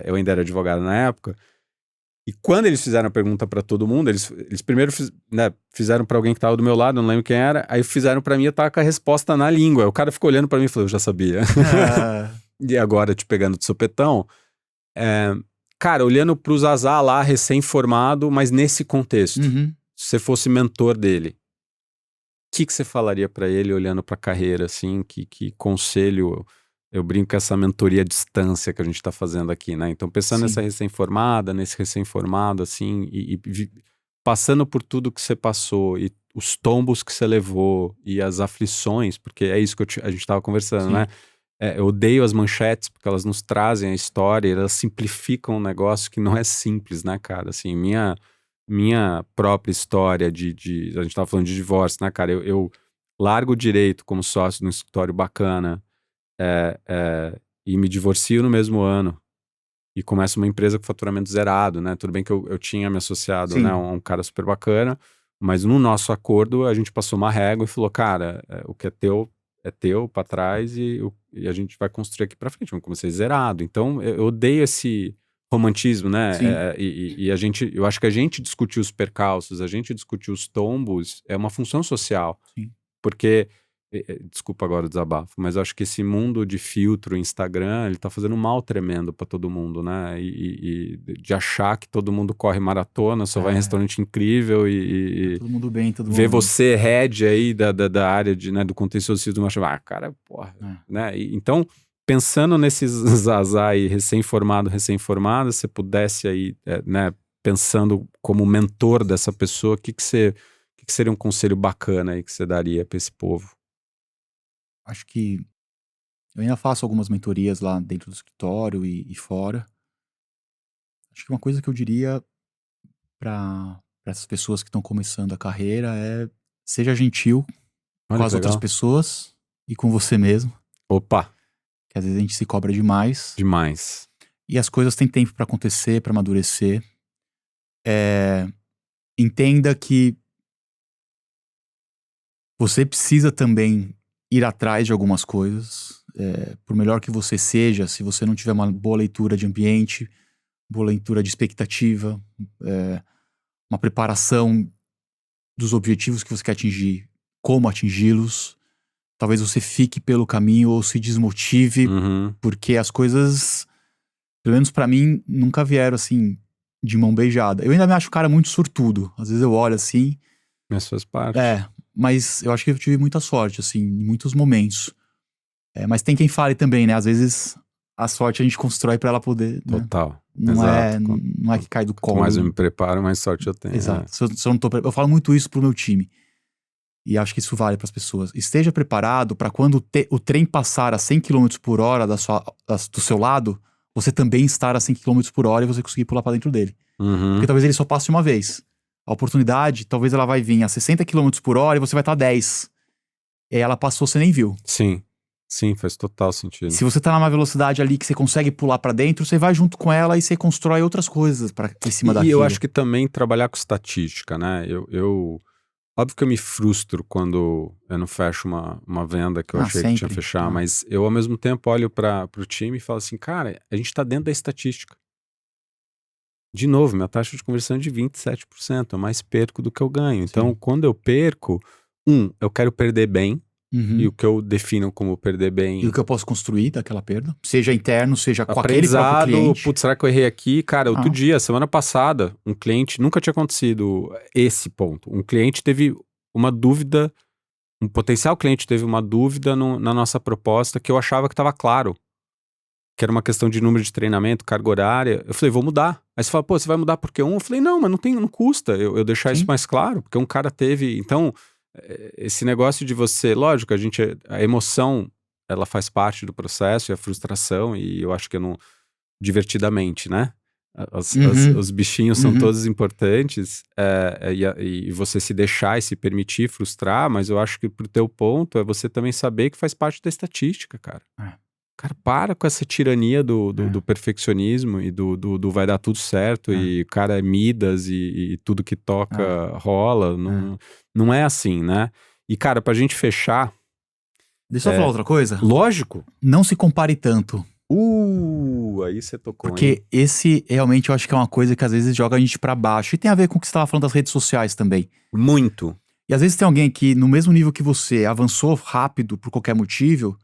eu ainda era advogado na época, e quando eles fizeram a pergunta pra todo mundo, eles primeiro fizeram pra alguém que tava do meu lado, não lembro quem era, aí fizeram pra mim, eu tava com a resposta na língua. O cara ficou olhando pra mim e falou, eu já sabia. E agora, te pegando de sopetão, cara, olhando pro Zazá lá, recém-formado, mas nesse contexto, se você fosse mentor dele, o que você falaria pra ele olhando pra carreira, assim, que conselho, eu brinco com essa mentoria à distância que a gente tá fazendo aqui, né? Então, pensando nessa recém-formada, nesse recém-formado, assim, passando por tudo que você passou e os tombos que você levou e as aflições, porque é isso que a gente tava conversando, Sim. né? Eu odeio as manchetes porque elas nos trazem a história, elas simplificam um negócio que não é simples, né, cara? Assim, minha própria história a gente tava falando de divórcio, né, cara? Eu largo o direito como sócio num escritório bacana e me divorcio no mesmo ano e começo uma empresa com faturamento zerado, né? Tudo bem que eu tinha me associado, né, a Sim. um cara super bacana, mas no nosso acordo a gente passou uma régua e falou, cara, o que é teu pra trás e a gente vai construir aqui pra frente, vamos começar zerado. Então eu odeio esse romantismo, né? Sim. Eu acho que a gente discutir os percalços, a gente discutir os tombos é uma função social. Sim. Porque, desculpa agora o desabafo, mas eu acho que esse mundo de filtro Instagram, ele tá fazendo um mal tremendo pra todo mundo, né? E de achar que todo mundo corre maratona, só vai em restaurante incrível Todo mundo bem, todo mundo ver bem. você, head aí da área né, do contencioso, cara, porra, né? Então, pensando nesses Zazá aí, recém-formado, se pudesse aí, né, pensando como mentor dessa pessoa, o que seria um conselho bacana aí que você daria pra esse povo? Acho que eu ainda faço algumas mentorias lá dentro do escritório e fora. Acho que uma coisa que eu diria para essas pessoas que estão começando a carreira é seja gentil com Olha as que outras legal. pessoas e com você mesmo, Opa, que às vezes a gente se cobra demais. demais. E as coisas têm tempo para acontecer, para amadurecer. Entenda que você precisa também ir atrás de algumas coisas. Por melhor que você seja, se você não tiver uma boa leitura de ambiente, boa leitura de expectativa, uma preparação dos objetivos que você quer atingir, como atingi-los, talvez você fique pelo caminho ou se desmotive, porque as coisas, pelo menos pra mim, nunca vieram assim de mão beijada. Eu ainda me acho um cara muito sortudo. Às vezes eu olho assim. Mas faz parte. Mas eu acho que eu tive muita sorte, assim, em muitos momentos. Mas tem quem fale também, né? Às vezes a sorte a gente constrói pra ela poder. Né? Total. Não Exato. é que cai do colo. Quanto mais eu me preparo, mais sorte eu tenho. Exato. Se eu não tô eu falo muito isso pro meu time. E acho que isso vale para as pessoas. Esteja preparado para quando o trem passar a 100 km por hora do seu lado, você também estar a 100 km por hora e você conseguir pular para dentro dele. Porque talvez ele só passe uma vez. A oportunidade, talvez ela vai vir a 60 km por hora e você vai estar a 10. E aí ela passou, você nem viu. Sim, faz total sentido. Se você tá numa velocidade ali que você consegue pular pra dentro, você vai junto com ela e você constrói outras coisas em cima daquilo. E eu acho que também trabalhar com estatística, né? Óbvio que eu me frustro quando eu não fecho uma venda que eu achei que tinha que fechar, mas eu ao mesmo tempo olho pro time e falo assim, cara, a gente tá dentro da estatística. De novo, minha taxa de conversão é de 27%, eu mais perco do que eu ganho. Então, quando eu perco, eu quero perder bem, e o que eu defino como perder bem... E o que eu posso construir daquela perda, seja interno, seja com aquele próprio cliente. Putz, será que eu errei aqui? Cara, outro dia, semana passada, um cliente, nunca tinha acontecido esse ponto. Um cliente teve uma dúvida, um potencial cliente teve uma dúvida na nossa proposta que eu achava que estava claro. Que era uma questão de número de treinamento, carga horária. Eu falei, vou mudar. Aí você fala, pô, você vai mudar porque Eu falei, não, mas não custa eu deixar isso mais claro, porque um cara teve... Então, esse negócio de você... Lógico, a emoção, ela faz parte do processo, e a frustração, e eu acho que eu não... Divertidamente, né? Os bichinhos são todos importantes, e você se deixar e se permitir frustrar, mas eu acho que pro teu ponto é você também saber que faz parte da estatística, cara. Cara, para com essa tirania do perfeccionismo e do vai dar tudo certo e o cara é Midas e tudo que toca rola. Não é assim, né? E, cara, pra gente fechar... Deixa eu falar outra coisa. Lógico. Não se compare tanto. Aí você tocou, porque esse realmente eu acho que é uma coisa que às vezes joga a gente pra baixo. E tem a ver com o que você tava falando das redes sociais também. Muito. E às vezes tem alguém que no mesmo nível que você avançou rápido por qualquer motivo,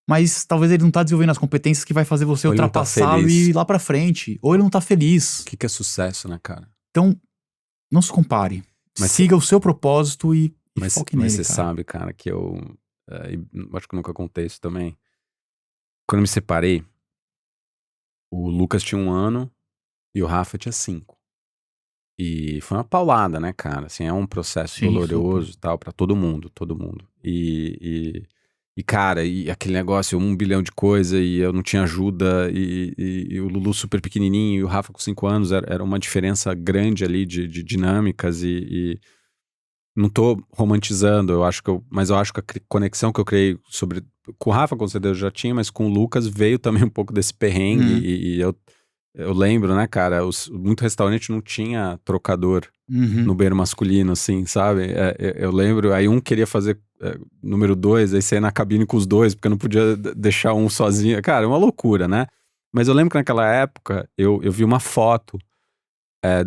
mas talvez ele não tá desenvolvendo as competências que vai fazer você ultrapassá-lo e ir lá pra frente. Ou ele não tá feliz. O que é sucesso, né, cara? Então, não se compare. Siga o seu propósito e foque nele, Mas você sabe, cara, que eu acho que nunca contei isso também. Quando eu me separei, o Lucas tinha 1 ano e o Rafa tinha 5. E foi uma paulada, né, cara? Assim, é um processo Sim, doloroso super. e tal, pra todo mundo, todo mundo. Cara, e aquele negócio, 1 bilhão de coisa, e eu não tinha ajuda, e o Lulu super pequenininho, e o Rafa com 5 anos, era uma diferença grande ali de dinâmicas, e não tô romantizando, mas eu acho que a conexão que eu criei com o Rafa, com certeza eu já tinha, mas com o Lucas veio também um pouco desse perrengue, Uhum. e eu lembro, né, cara, muito restaurante não tinha trocador no Uhum. banheiro masculino, assim, sabe? Eu lembro, aí um queria fazer número 2, aí saía na cabine com os dois, porque eu não podia deixar um sozinho. Cara, é uma loucura, né? Mas eu lembro que naquela época eu vi uma foto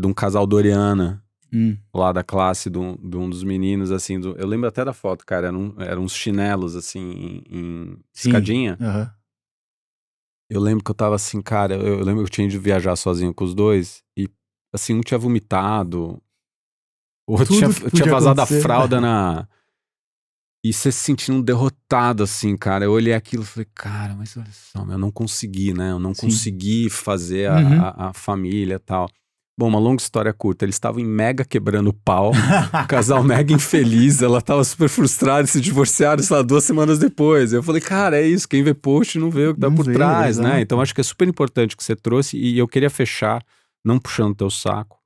de um casal Doriana, Hum. lá da classe de um dos meninos, assim, eu lembro até da foto, cara, eram uns chinelos, assim, em Sim. escadinha. Aham. Eu lembro que eu tava assim, cara, eu lembro que eu tinha ido viajar sozinho com os dois, e assim, um tinha vomitado, o outro Tudo que tinha podia vazado a acontecer. fralda na. E você se sentindo derrotado, assim, cara. Eu olhei aquilo e falei, cara, mas olha só, eu não consegui, né? Eu não Sim. consegui fazer Uhum. a família e tal. Bom, uma longa história curta. Eles estavam em mega quebrando pau, casal mega infeliz. Ela tava super frustrada, se divorciaram, sei lá, 2 semanas depois. Eu falei, cara, é isso. Quem vê post não vê o que tá Não por vê, trás, né? Então exato. acho que é super importante o que você trouxe. E eu queria fechar, não puxando teu saco,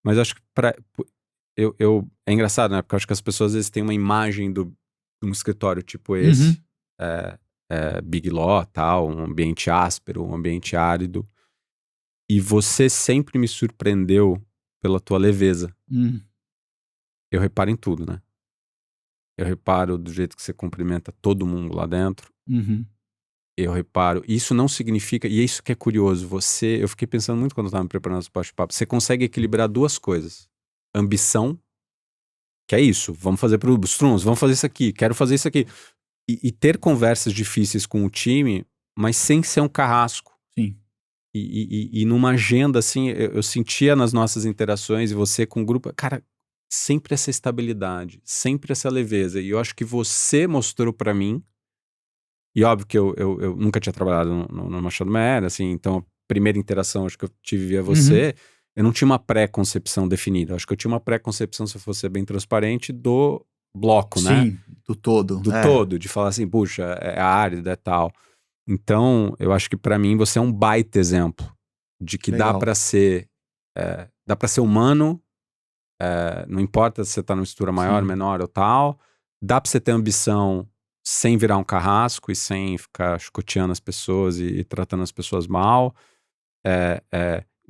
mas acho que é engraçado, né? Porque eu acho que as pessoas às vezes têm uma imagem de um escritório tipo esse, Uhum. é, Big Law, tal, um ambiente áspero, um ambiente árido. E você sempre me surpreendeu pela tua leveza. Hum. Eu reparo em tudo, né? Eu reparo do jeito que você cumprimenta todo mundo lá dentro. Uhum. Eu reparo. Isso não significa. E é isso que é curioso. Eu fiquei pensando muito quando eu tava me preparando esse bate-papo. Você consegue equilibrar duas coisas: ambição, que é isso, vamos fazer pro Strums, vamos fazer isso aqui, quero fazer isso aqui. E ter conversas difíceis com o time, mas sem ser um carrasco. Sim. E numa agenda, assim, eu sentia nas nossas interações, e você com o grupo, cara, sempre essa estabilidade, sempre essa leveza. E eu acho que você mostrou pra mim, e óbvio que eu nunca tinha trabalhado no Machado Merer, assim, então a primeira interação, acho que eu tive via Uhum. você, eu não tinha uma pré-concepção definida. Acho que eu tinha uma pré-concepção, se eu fosse bem transparente, do bloco, né? Sim, do todo. Do É, todo, de falar assim, puxa, é árido, é tal. Então, eu acho que pra mim você é um baita exemplo de que legal. dá pra ser humano, não importa se você tá numa estrutura maior, Sim. menor ou tal, dá pra você ter ambição sem virar um carrasco e sem ficar chicoteando as pessoas e tratando as pessoas mal.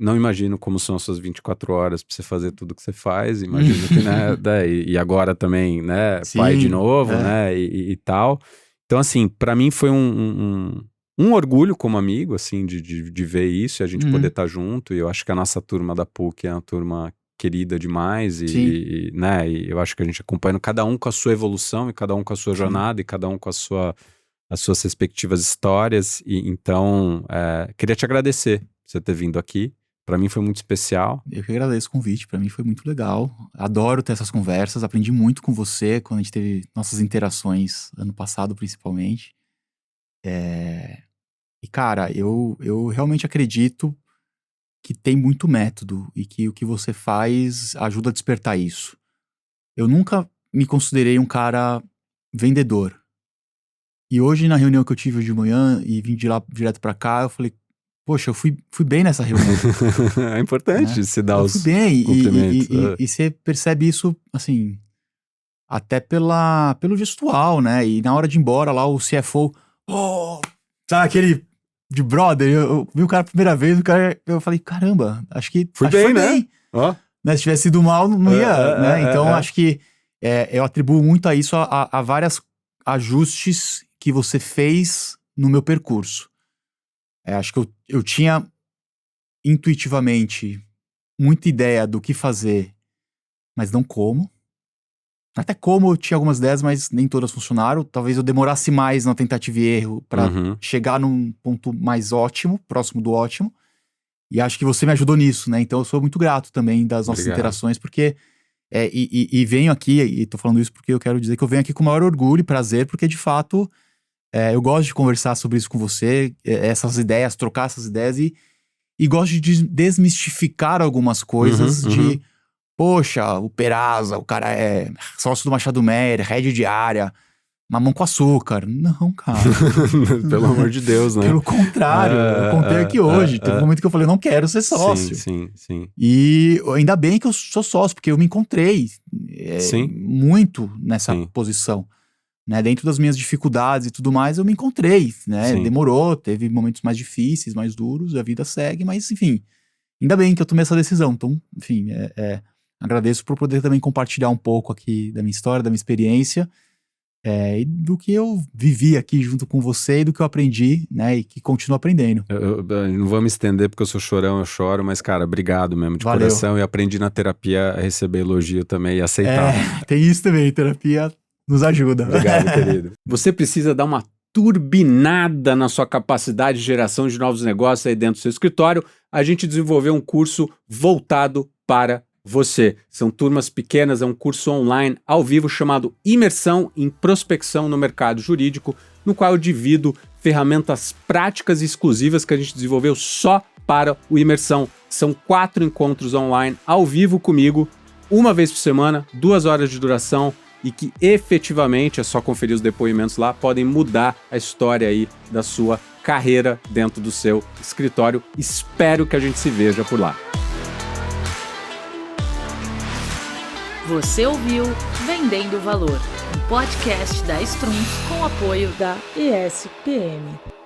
Não imagino como são as suas 24 horas pra você fazer tudo que você faz, imagino que, né, e agora também, né, pai de Sim, novo, é. né, e tal. Então, assim, pra mim foi um orgulho como amigo, assim, de ver isso e a gente poder Uhum. estar junto, e eu acho que a nossa turma da PUC é uma turma querida demais, Sim. né, e eu acho que a gente acompanhando cada um com a sua evolução, e cada um com a sua Sim. jornada, e cada um com as suas respectivas histórias, e então, queria te agradecer por você ter vindo aqui. Pra mim foi muito especial. Eu que agradeço o convite, pra mim foi muito legal. Adoro ter essas conversas, aprendi muito com você quando a gente teve nossas interações ano passado, principalmente. É, E, cara, eu realmente acredito que tem muito método e que o que você faz ajuda a despertar isso. Eu nunca me considerei um cara vendedor. E hoje, na reunião que eu tive hoje de manhã e vim de lá direto pra cá, eu falei, poxa, eu fui bem nessa reunião, É importante né? se dar Eu fui os bem cumprimentos. e você percebe isso, assim, até pelo gestual, né? E na hora de ir embora lá, o CFO, oh, sabe aquele de brother? Eu vi o cara a primeira vez, eu falei, caramba, acho que Fui foi bem, né? bem. Ó. Né? Se tivesse sido mal, não ia, né? Então, acho que eu atribuo muito a isso, a vários ajustes que você fez no meu percurso. Acho que eu tinha intuitivamente muita ideia do que fazer, mas não como. Até como eu tinha algumas ideias, mas nem todas funcionaram. Talvez eu demorasse mais na tentativa e erro para Uhum. chegar num ponto mais ótimo, próximo do ótimo. E acho que você me ajudou nisso, né? Então eu sou muito grato também das nossas Obrigado. interações, porque e venho aqui, e tô falando isso porque eu quero dizer que eu venho aqui com o maior orgulho e prazer, porque de fato eu gosto de conversar sobre isso com você, essas ideias, trocar essas ideias e gosto de desmistificar algumas coisas de, poxa, o Peraza, o cara é sócio do Machado Merer, head de área, mamão com açúcar. Não, cara. Pelo amor de Deus, né? Pelo contrário, eu contei aqui hoje. Teve um momento que eu falei, não quero ser sócio. Sim. E ainda bem que eu sou sócio, porque eu me encontrei muito nessa posição. Né? Dentro das minhas dificuldades e tudo mais, eu me encontrei. Né? Demorou, teve momentos mais difíceis, mais duros, a vida segue, mas enfim, ainda bem que eu tomei essa decisão. Então, enfim, agradeço por poder também compartilhar um pouco aqui da minha história, da minha experiência. E do que eu vivi aqui junto com você e do que eu aprendi, né, e que continuo aprendendo. Eu não vou me estender porque eu sou chorão, eu choro, mas cara, obrigado mesmo de coração, e aprendi na terapia a receber elogio também e aceitar. Tem isso também, terapia nos ajuda. Obrigado, querido. Você precisa dar uma turbinada na sua capacidade de geração de novos negócios aí dentro do seu escritório. A gente desenvolveu um curso voltado para você. São turmas pequenas, é um curso online, ao vivo, chamado Imersão em Prospecção no Mercado Jurídico, no qual eu divido ferramentas práticas e exclusivas que a gente desenvolveu só para o Imersão. São 4 encontros online, ao vivo comigo, uma vez por semana, 2 horas de duração, e que efetivamente, é só conferir os depoimentos lá, podem mudar a história aí da sua carreira dentro do seu escritório. Espero que a gente se veja por lá. Você ouviu Vendendo Valor, um podcast da Strums com apoio da ESPM.